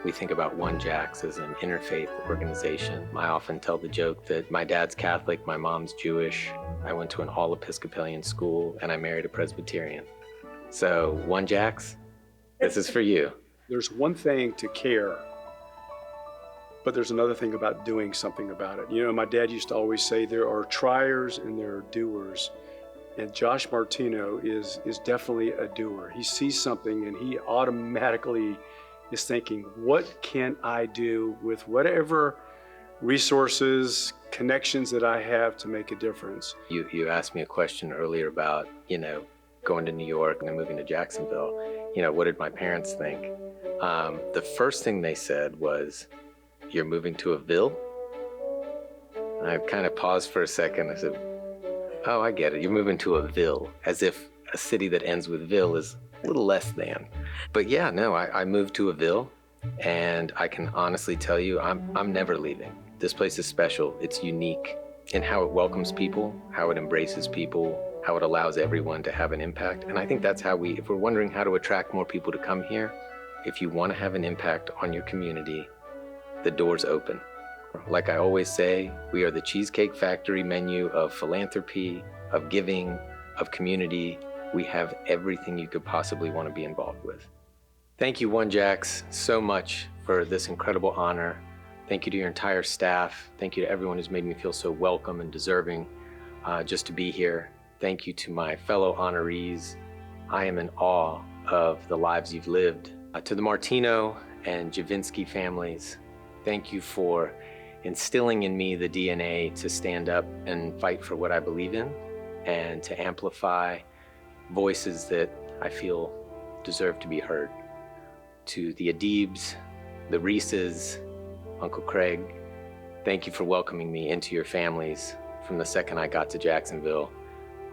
We think about OneJax as an interfaith organization. I often tell the joke that my dad's Catholic, my mom's Jewish. I went to an all-Episcopalian school, and I married a Presbyterian. So OneJax, this is for you. There's one thing to care, but there's another thing about doing something about it. You know, my dad used to always say there are triers and there are doers. And Josh Martino is definitely a doer. He sees something and he automatically is thinking, what can I do with whatever resources, connections that I have to make a difference? You asked me a question earlier about, you know, going to New York and then moving to Jacksonville. You know, what did my parents think? The first thing they said was, you're moving to a ville? I kind of paused for a second. I said, oh, I get it. You're moving to a ville, as if a city that ends with ville is a little less than. But yeah, no, I moved to a ville, and I can honestly tell you, I'm never leaving. This place is special. It's unique in how it welcomes people, how it embraces people, how it allows everyone to have an impact. And I think that's how if we're wondering how to attract more people to come here, if you want to have an impact on your community, the door's open. Like I always say, we are the Cheesecake Factory menu of philanthropy, of giving, of community. We have everything you could possibly want to be involved with. Thank you, OneJax, so much for this incredible honor. Thank you to your entire staff. Thank you to everyone who's made me feel so welcome and deserving just to be here. Thank you to my fellow honorees. I am in awe of the lives you've lived. To the Martino and Javinsky families, thank you for instilling in me the DNA to stand up and fight for what I believe in and to amplify voices that I feel deserve to be heard. To the Adibs, the Reeses, Uncle Craig, thank you for welcoming me into your families from the second I got to Jacksonville.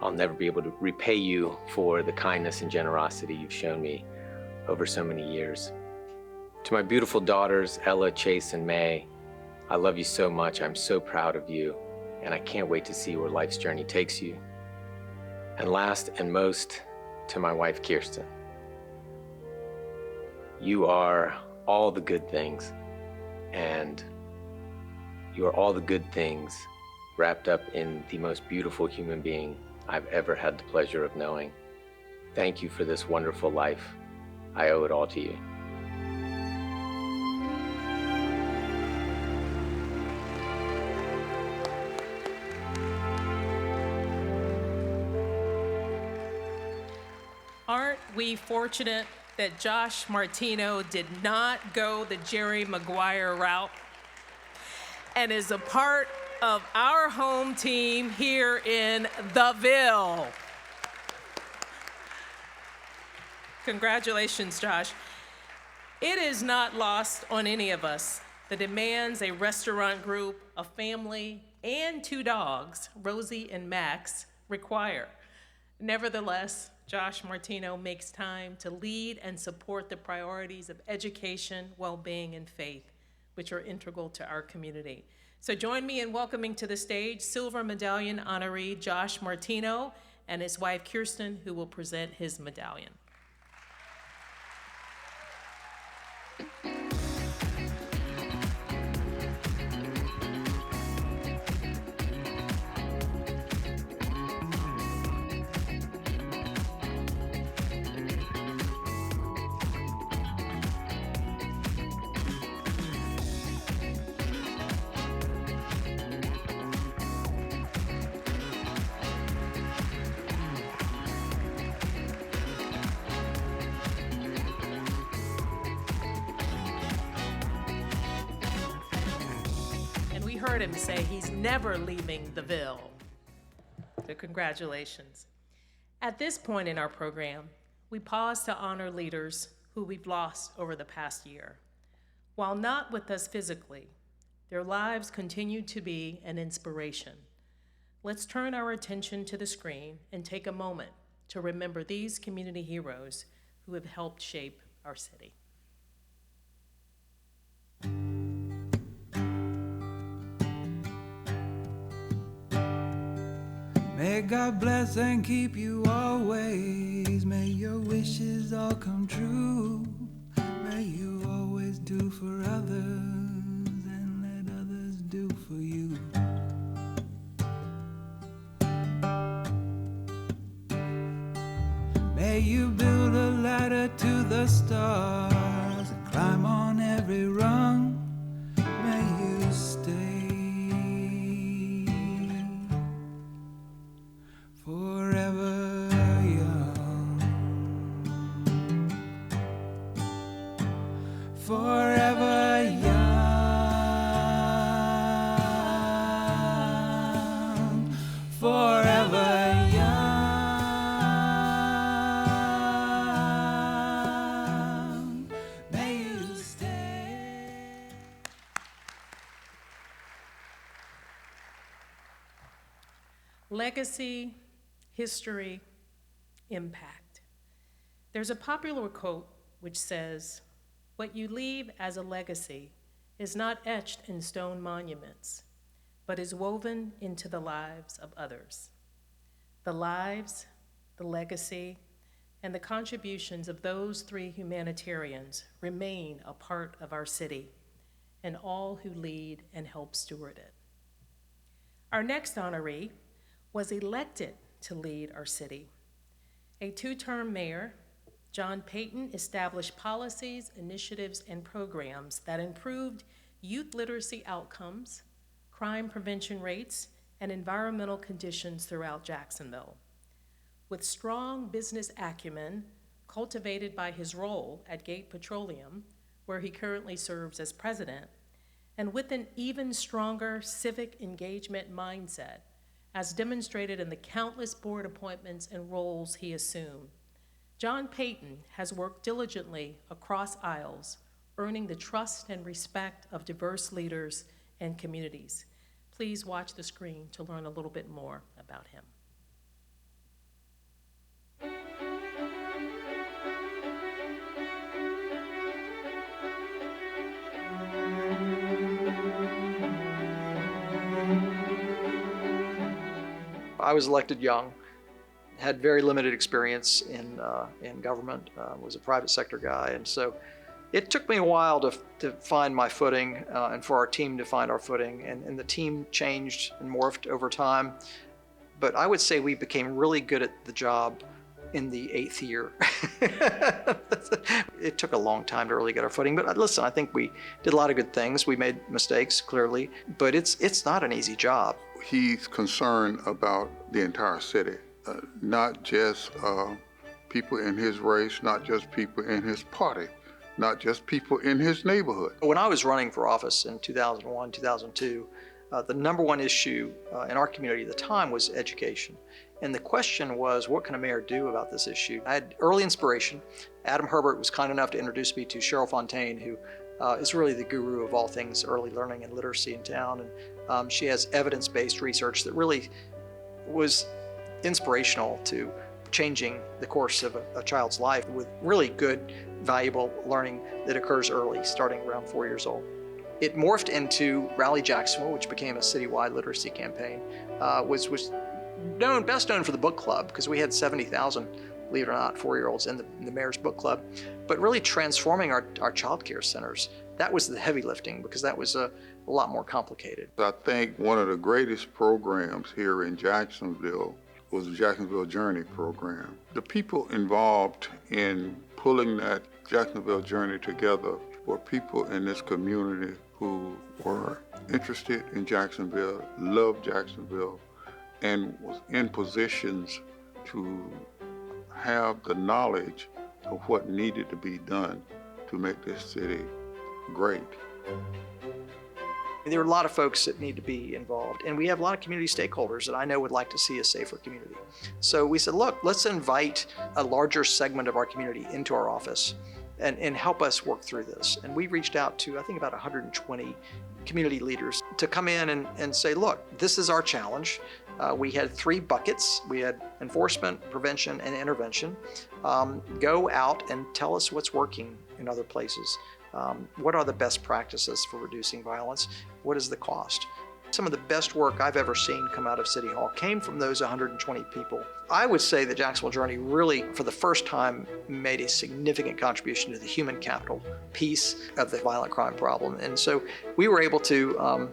I'll never be able to repay you for the kindness and generosity you've shown me over so many years. To my beautiful daughters, Ella, Chase, and May, I love you so much. I'm so proud of you, and I can't wait to see where life's journey takes you. And last and most, to my wife, Kirsten. You are all the good things, and you are all the good things wrapped up in the most beautiful human being I've ever had the pleasure of knowing. Thank you for this wonderful life. I owe it all to you. Aren't we fortunate that Josh Martino did not go the Jerry Maguire route and is a part of our home team here in the Ville? Congratulations, Josh. It is not lost on any of us the demands a restaurant group, a family, and 2 dogs, Rosie and Max, require. Nevertheless, Josh Martino makes time to lead and support the priorities of education, well-being, and faith, which are integral to our community. So join me in welcoming to the stage Silver Medallion honoree Josh Martino and his wife Kirsten, who will present his medallion. Heard him say he's never leaving the Ville. So congratulations. At this point in our program, we pause to honor leaders who we've lost over the past year. While not with us physically, their lives continue to be an inspiration. Let's turn our attention to the screen and take a moment to remember these community heroes who have helped shape our city. May God bless and keep you always. May your wishes all come true. May you always do for others and let others do for you. May you build a ladder to the stars and climb on every rung. May you stay forever young, forever young, forever young. May you stay. Legacy, history, impact. There's a popular quote which says, "What you leave as a legacy is not etched in stone monuments, but is woven into the lives of others." The lives, the legacy, and the contributions of those 3 humanitarians remain a part of our city and all who lead and help steward it. Our next honoree was elected to lead our city. A 2-term mayor, John Payton established policies, initiatives, and programs that improved youth literacy outcomes, crime prevention rates, and environmental conditions throughout Jacksonville. With strong business acumen cultivated by his role at Gate Petroleum, where he currently serves as president, and with an even stronger civic engagement mindset, as demonstrated in the countless board appointments and roles he assumed, John Payton has worked diligently across aisles, earning the trust and respect of diverse leaders and communities. Please watch the screen to learn a little bit more about him. I was elected young, had very limited experience in government, was a private sector guy, and so it took me a while to find my footing and for our team to find our footing, and the team changed and morphed over time. But I would say we became really good at the job in the 8th year. It took a long time to really get our footing, but listen, I think we did a lot of good things. We made mistakes, clearly, but it's not an easy job. He's concerned about the entire city, not just people in his race, not just people in his party, not just people in his neighborhood. When I was running for office in 2001, 2002, the number one issue in our community at the time was education. And the question was, what can a mayor do about this issue? I had early inspiration. Adam Herbert was kind enough to introduce me to Cheryl Fontaine, who is really the guru of all things early learning and literacy in town. And she has evidence-based research that really was inspirational to changing the course of a child's life with really good, valuable learning that occurs early, starting around 4 years old. It morphed into Rally Jacksonville, which became a citywide literacy campaign, was best known for the book club, because we had 70,000, believe it or not, 4-year-olds in the mayor's book club, but really transforming our child care centers. That was the heavy lifting, because that was a lot more complicated. I think one of the greatest programs here in Jacksonville was the Jacksonville Journey program. The people involved in pulling that Jacksonville Journey together were people in this community who were interested in Jacksonville, loved Jacksonville, and was in positions to have the knowledge of what needed to be done to make this city great. There are a lot of folks that need to be involved, and we have a lot of community stakeholders that I know would like to see a safer community. So we said, look, let's invite a larger segment of our community into our office and help us work through this. And we reached out to, I think, about 120 community leaders to come in and say, look, this is our challenge. We had 3 buckets. We had enforcement, prevention, and intervention. Go out and tell us what's working in other places. What are the best practices for reducing violence? What is the cost? Some of the best work I've ever seen come out of City Hall came from those 120 people. I would say the Jacksonville Journey really, for the first time, made a significant contribution to the human capital piece of the violent crime problem. And so we were able to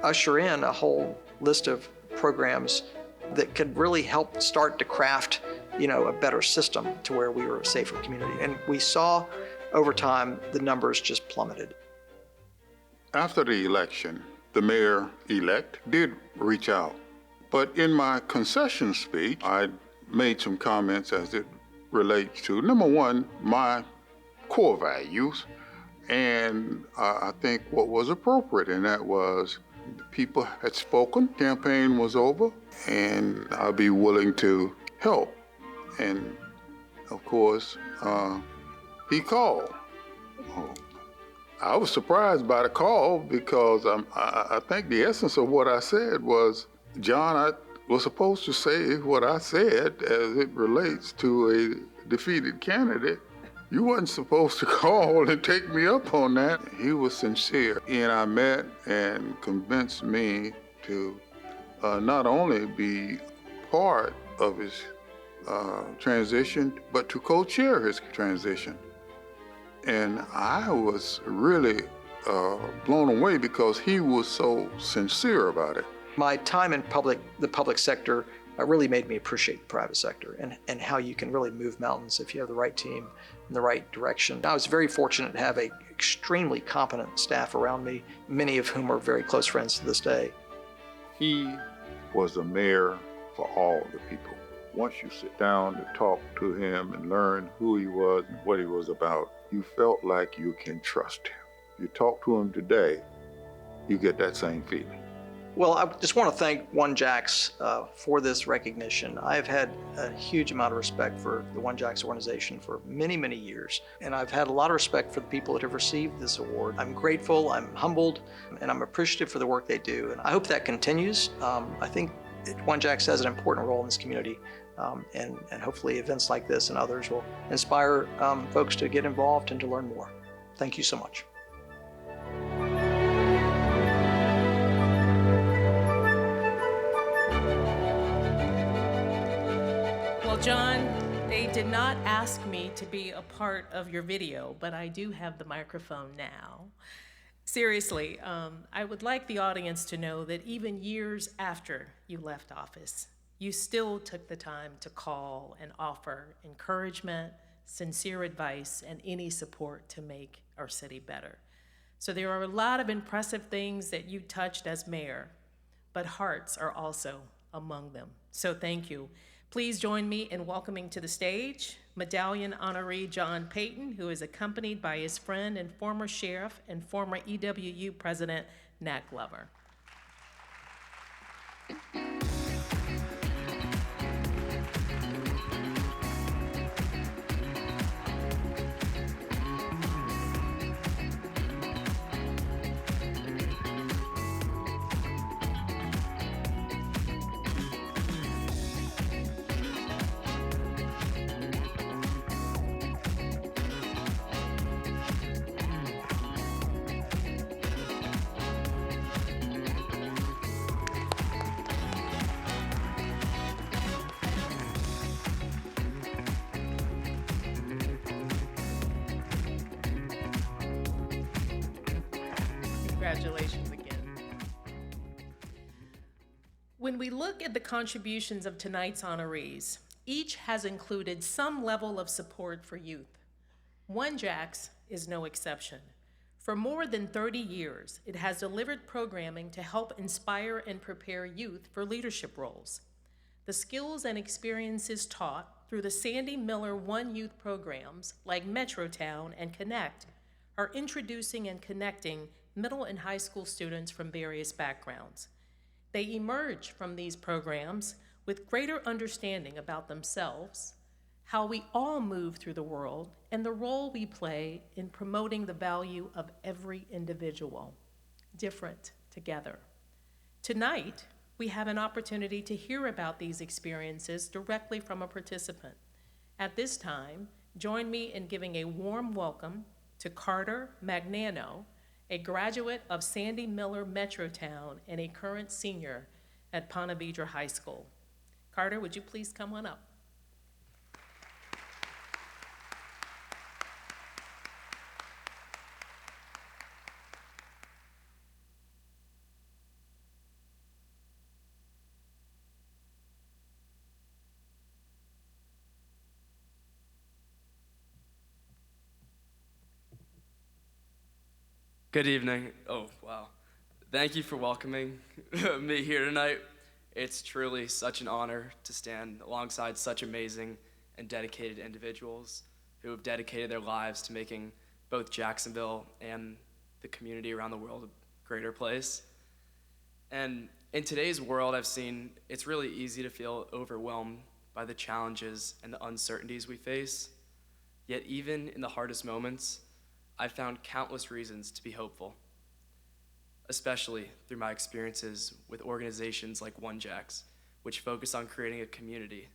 usher in a whole list of programs that could really help start to craft, a better system to where we were a safer community. And we saw over time the numbers just plummeted. After the election, the mayor-elect did reach out. But in my concession speech, I made some comments as it relates to, number one, my core values. And I think what was appropriate in that was the people had spoken, campaign was over, and I'll be willing to help. And of course, he called. I was surprised by the call because I think the essence of what I said was, John, I was supposed to say what I said as it relates to a defeated candidate. You wasn't supposed to call and take me up on that. He was sincere, and I met and convinced me to not only be part of his transition, but to co-chair his transition. And I was really blown away because he was so sincere about it. My time in the public sector really made me appreciate the private sector and how you can really move mountains if you have the right team in the right direction. I was very fortunate to have an extremely competent staff around me, many of whom are very close friends to this day. He was the mayor for all the people. Once you sit down to talk to him and learn who he was and what he was about, you felt like you can trust him. You talk to him today, you get that same feeling. Well, I just want to thank OneJax for this recognition. I've had a huge amount of respect for the OneJax organization for many, many years, and I've had a lot of respect for the people that have received this award. I'm grateful, I'm humbled, and I'm appreciative for the work they do, and I hope that continues. I think OneJax has an important role in this community, and hopefully events like this and others will inspire folks to get involved and to learn more. Thank you so much. John, they did not ask me to be a part of your video, but I do have the microphone now. Seriously, I would like the audience to know that even years after you left office, you still took the time to call and offer encouragement, sincere advice, and any support to make our city better. So there are a lot of impressive things that you touched as mayor, but hearts are also among them. So thank you. Please join me in welcoming to the stage Medallion honoree John Payton, who is accompanied by his friend and former sheriff and former EWU president, Nat Glover. Congratulations again. When we look at the contributions of tonight's honorees, each has included some level of support for youth. OneJax is no exception. For more than 30 years, it has delivered programming to help inspire and prepare youth for leadership roles. The skills and experiences taught through the Sandy Miller One Youth programs like Metrotown and Connect are introducing and connecting middle and high school students from various backgrounds. They emerge from these programs with greater understanding about themselves, how we all move through the world, and the role we play in promoting the value of every individual, different together. Tonight, we have an opportunity to hear about these experiences directly from a participant. At this time, join me in giving a warm welcome to Carter Magnano, a graduate of Sandy Miller Metrotown and a current senior at Ponte Vedra High School. Carter, would you please come on up? Good evening. Oh, wow. Thank you for welcoming me here tonight. It's truly such an honor to stand alongside such amazing and dedicated individuals who have dedicated their lives to making both Jacksonville and the community around the world a greater place. And in today's world, I've seen it's really easy to feel overwhelmed by the challenges and the uncertainties we face. Yet even in the hardest moments, I've found countless reasons to be hopeful, especially through my experiences with organizations like OneJax, which focus on creating a community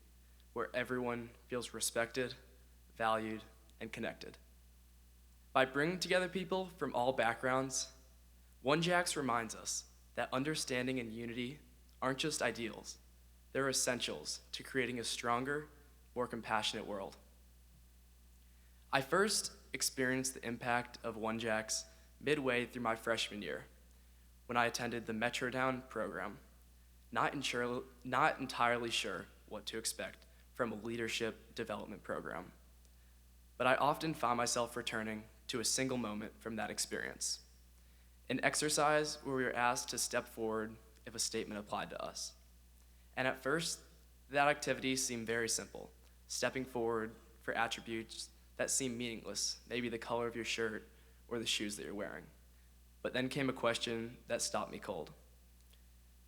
where everyone feels respected, valued, and connected. By bringing together people from all backgrounds, OneJax reminds us that understanding and unity aren't just ideals, they're essentials to creating a stronger, more compassionate world. I first experienced the impact of OneJax midway through my freshman year when I attended the Metrotown program, not entirely sure what to expect from a leadership development program. But I often found myself returning to a single moment from that experience, an exercise where we were asked to step forward if a statement applied to us. And at first, that activity seemed very simple, stepping forward for attributes that seem meaningless, maybe the color of your shirt or the shoes that you're wearing. But then came a question that stopped me cold.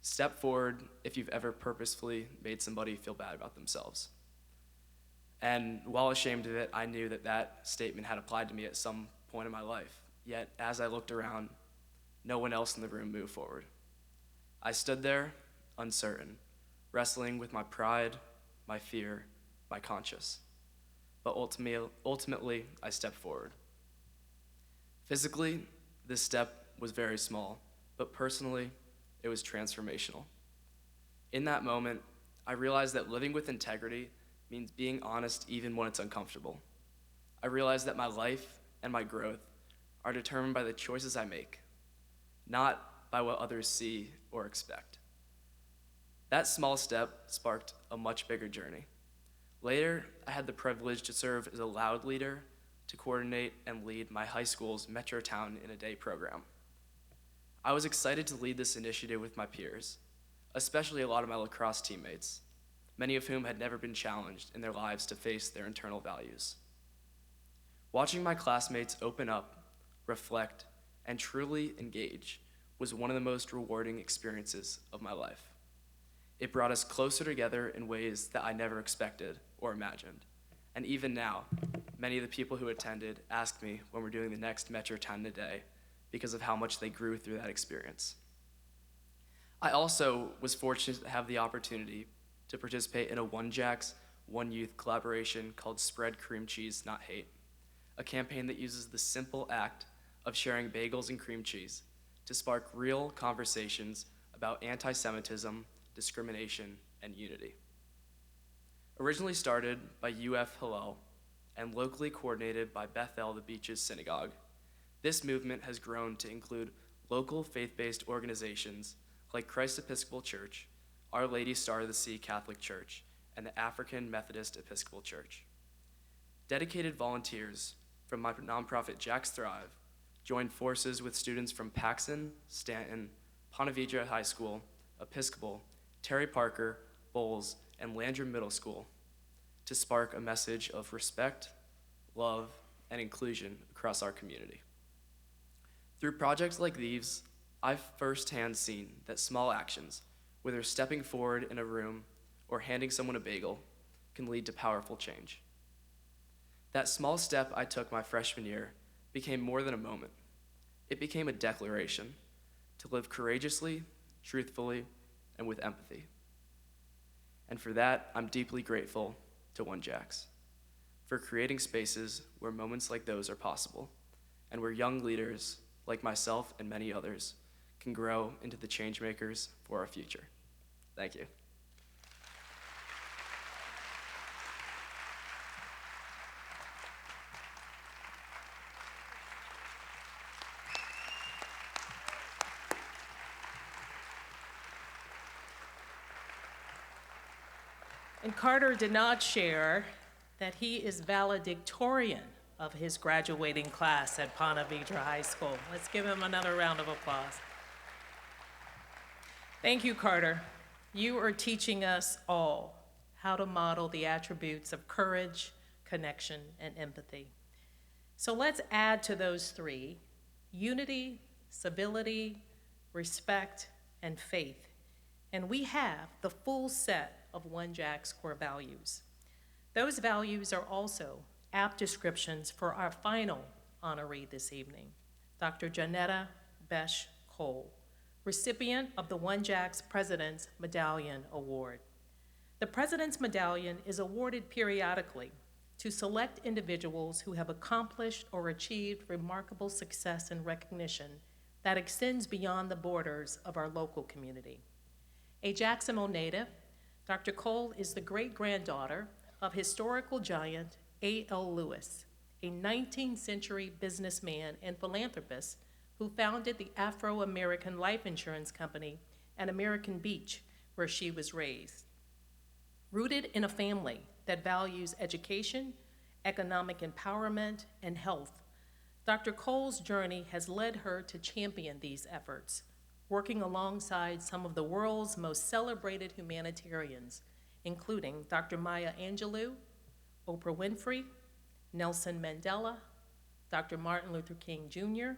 Step forward if you've ever purposefully made somebody feel bad about themselves. And while ashamed of it, I knew that that statement had applied to me at some point in my life. Yet, as I looked around, no one else in the room moved forward. I stood there, uncertain, wrestling with my pride, my fear, my conscience. But ultimately, I stepped forward. Physically, this step was very small, but personally, it was transformational. In that moment, I realized that living with integrity means being honest even when it's uncomfortable. I realize that my life and my growth are determined by the choices I make, not by what others see or expect. That small step sparked a much bigger journey. Later, I had the privilege to serve as a loud leader to coordinate and lead my high school's Metro Town in a Day program. I was excited to lead this initiative with my peers, especially a lot of my lacrosse teammates, many of whom had never been challenged in their lives to face their internal values. Watching my classmates open up, reflect, and truly engage was one of the most rewarding experiences of my life. It brought us closer together in ways that I never expected or imagined. And even now, many of the people who attended ask me when we're doing the next Metro Town in a Day because of how much they grew through that experience. I also was fortunate to have the opportunity to participate in a OneJax, One Youth collaboration called Spread Cream Cheese, Not Hate, a campaign that uses the simple act of sharing bagels and cream cheese to spark real conversations about anti-Semitism, discrimination, and unity. Originally started by UF Hillel and locally coordinated by Bethel the Beaches Synagogue, this movement has grown to include local faith-based organizations like Christ Episcopal Church, Our Lady Star of the Sea Catholic Church, and the African Methodist Episcopal Church. Dedicated volunteers from my nonprofit Jax Thrive joined forces with students from Paxson, Stanton, Ponte Vedra High School, Episcopal, Terry Parker, Bowles, and Landrum Middle School to spark a message of respect, love, and inclusion across our community. Through projects like these, I've firsthand seen that small actions, whether stepping forward in a room or handing someone a bagel, can lead to powerful change. That small step I took my freshman year became more than a moment. It became a declaration to live courageously, truthfully, and with empathy. And for that, I'm deeply grateful to OneJax for creating spaces where moments like those are possible and where young leaders like myself and many others can grow into the change makers for our future. Thank you. And Carter did not share that he is valedictorian of his graduating class at Ponte Vedra High School. Let's give him another round of applause. Thank you, Carter. You are teaching us all how to model the attributes of courage, connection, and empathy. So let's add to those three: unity, civility, respect, and faith. And we have the full set of OneJax core values. Those values are also apt descriptions for our final honoree this evening, Dr. Janetta Besh Cole, recipient of the OneJax President's Medallion Award. The President's Medallion is awarded periodically to select individuals who have accomplished or achieved remarkable success and recognition that extends beyond the borders of our local community. A Jacksonville native, Dr. Cole is the great-granddaughter of historical giant A.L. Lewis, a 19th century businessman and philanthropist who founded the Afro-American Life Insurance Company at American Beach, where she was raised. Rooted in a family that values education, economic empowerment, and health, Dr. Cole's journey has led her to champion these efforts, working alongside some of the world's most celebrated humanitarians, including Dr. Maya Angelou, Oprah Winfrey, Nelson Mandela, Dr. Martin Luther King Jr.,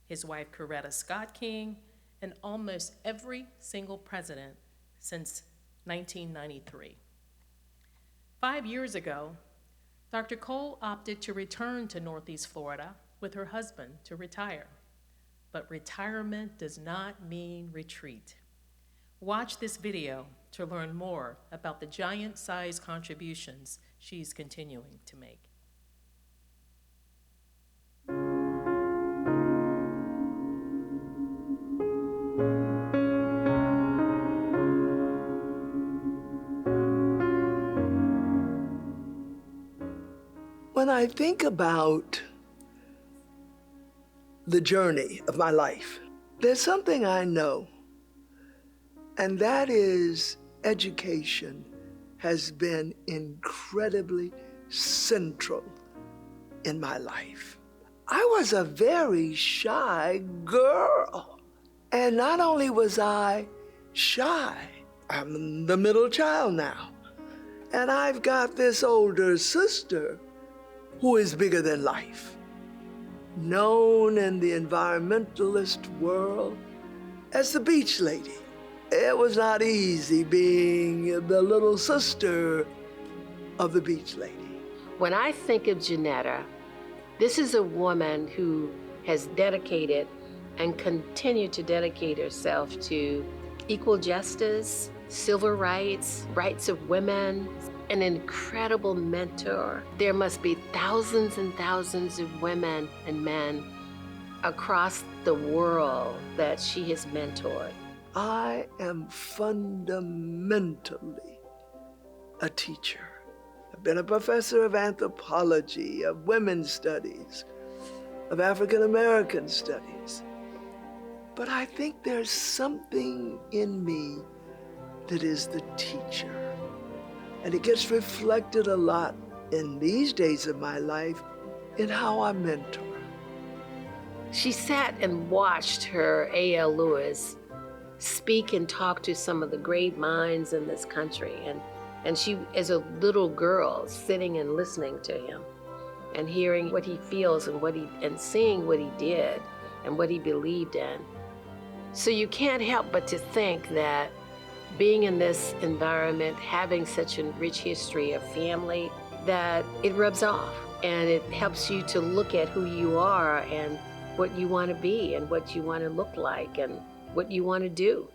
his wife Coretta Scott King, and almost every single president since 1993. 5 years ago, Dr. Cole opted to return to Northeast Florida with her husband to retire. But retirement does not mean retreat. Watch this video to learn more about the giant-sized contributions she's continuing to make. When I think about the journey of my life, there's something I know, and that is education has been incredibly central in my life. I was a very shy girl. And not only was I shy, I'm the middle child now. And I've got this older sister who is bigger than life, known in the environmentalist world as the beach lady. It was not easy being the little sister of the beach lady. When I think of Janetta, this is a woman who has dedicated and continued to dedicate herself to equal justice, civil rights, rights of women, an incredible mentor. There must be thousands and thousands of women and men across the world that she has mentored. I am fundamentally a teacher. I've been a professor of anthropology, of women's studies, of African American studies. But I think there's something in me that is the teacher. And it gets reflected a lot in these days of my life in how I mentor. She sat and watched her A.L. Lewis speak and talk to some of the great minds in this country. And she, as a little girl, sitting and listening to him and hearing what he feels and seeing what he did and what he believed in. So you can't help but to think that being in this environment, having such a rich history of family, that it rubs off and it helps you to look at who you are and what you want to be and what you want to look like and what you want to do.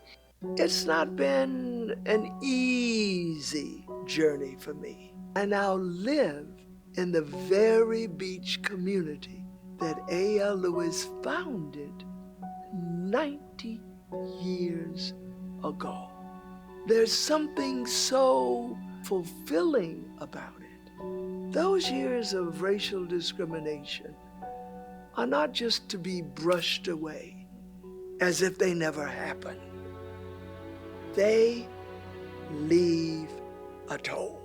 It's not been an easy journey for me. I now live in the very beach community that A.L. Lewis founded 90 years ago. There's something so fulfilling about it. Those years of racial discrimination are not just to be brushed away as if they never happened. They leave a toll.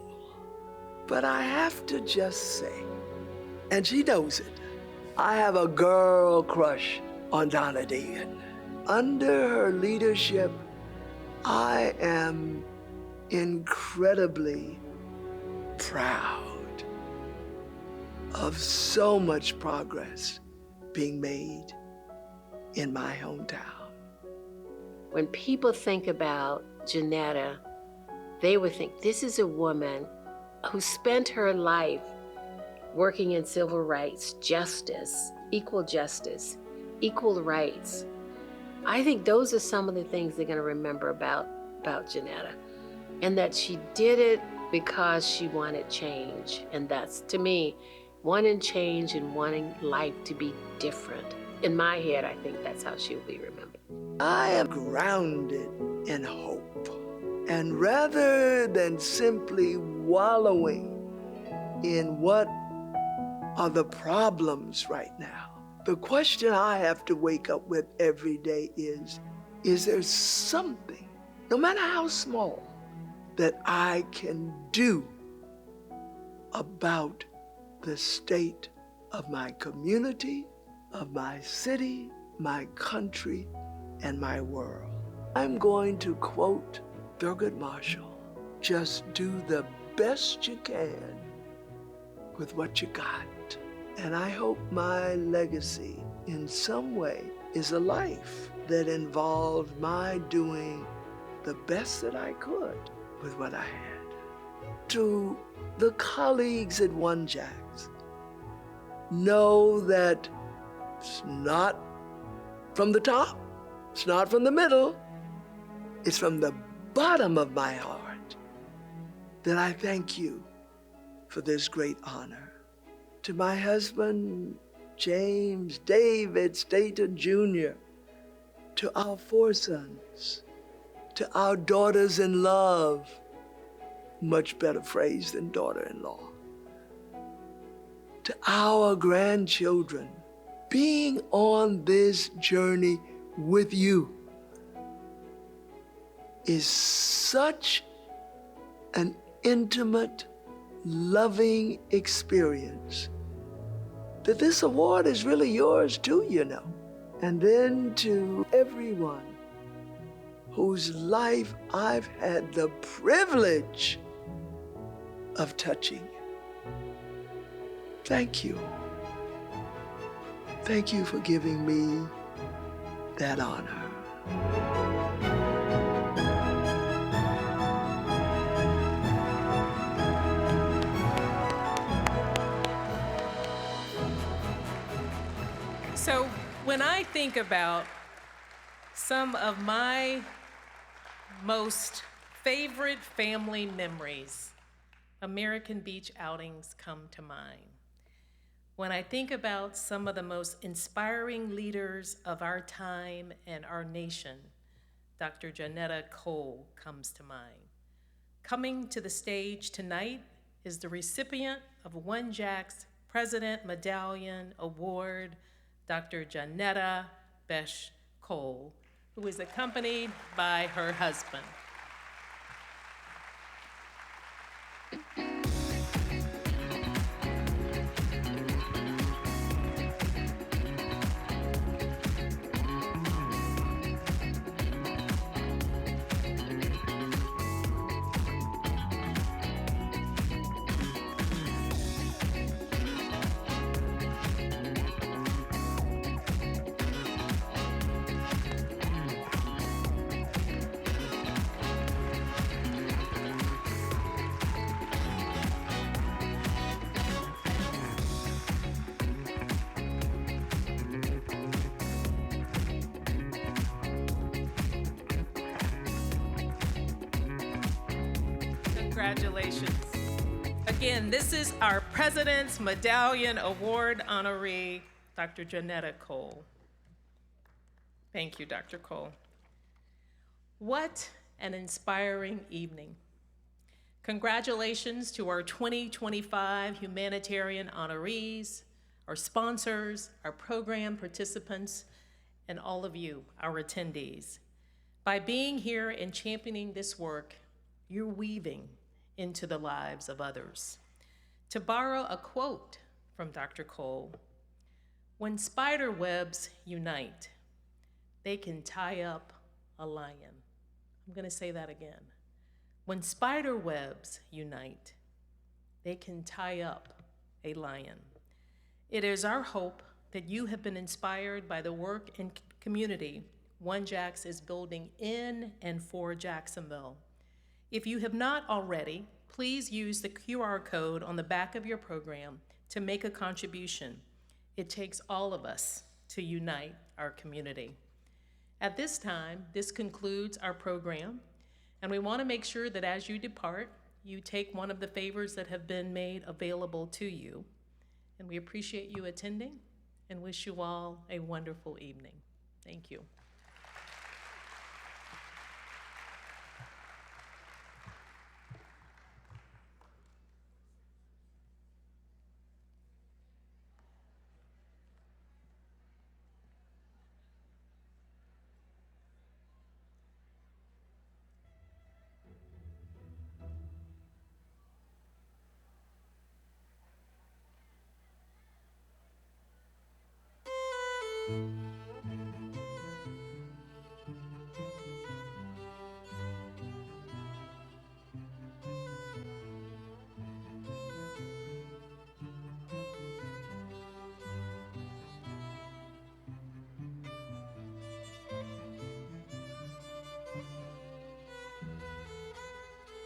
But I have to just say, and she knows it, I have a girl crush on Donna Deegan. Under her leadership, I am incredibly proud of so much progress being made in my hometown. When people think about Janetta, they would think this is a woman who spent her life working in civil rights, justice, equal rights. I think those are some of the things they're going to remember about Janetta, and that she did it because she wanted change. And that's, to me, wanting change and wanting life to be different. In my head, I think that's how she will be remembered. I am grounded in hope. And rather than simply wallowing in what are the problems right now, the question I have to wake up with every day is there something, no matter how small, that I can do about the state of my community, of my city, my country, and my world? I'm going to quote Thurgood Marshall, just do the best you can with what you got. And I hope my legacy in some way is a life that involved my doing the best that I could with what I had. To the colleagues at OneJax, know that it's not from the top, it's not from the middle, it's from the bottom of my heart that I thank you for this great honor. To my husband, James David Staton Jr., to our 4 sons, to our daughters-in-love, much better phrase than daughter-in-law, to our grandchildren. Being on this journey with you is such an intimate, loving experience that this award is really yours too, you know. And then to everyone whose life I've had the privilege of touching, thank you. Thank you for giving me that honor. So when I think about some of my most favorite family memories, American Beach outings come to mind. When I think about some of the most inspiring leaders of our time and our nation, Dr. Janetta Cole comes to mind. Coming to the stage tonight is the recipient of OneJax President Medallion Award, Dr. Janetta Besh Cole, who is accompanied by her husband. Congratulations. Again, this is our President's Medallion Award honoree, Dr. Janetta Cole. Thank you, Dr. Cole. What an inspiring evening. Congratulations to our 2025 humanitarian honorees, our sponsors, our program participants, and all of you, our attendees. By being here and championing this work, you're weaving into the lives of others. To borrow a quote from Dr. Cole, when spider webs unite, they can tie up a lion. I'm going to say that again. When spider webs unite, they can tie up a lion. It is our hope that you have been inspired by the work and community OneJax is building in and for Jacksonville. If you have not already, please use the QR code on the back of your program to make a contribution. It takes all of us to unite our community. At this time, this concludes our program, and we want to make sure that as you depart, you take one of the favors that have been made available to you. And we appreciate you attending and wish you all a wonderful evening. Thank you. Thank you.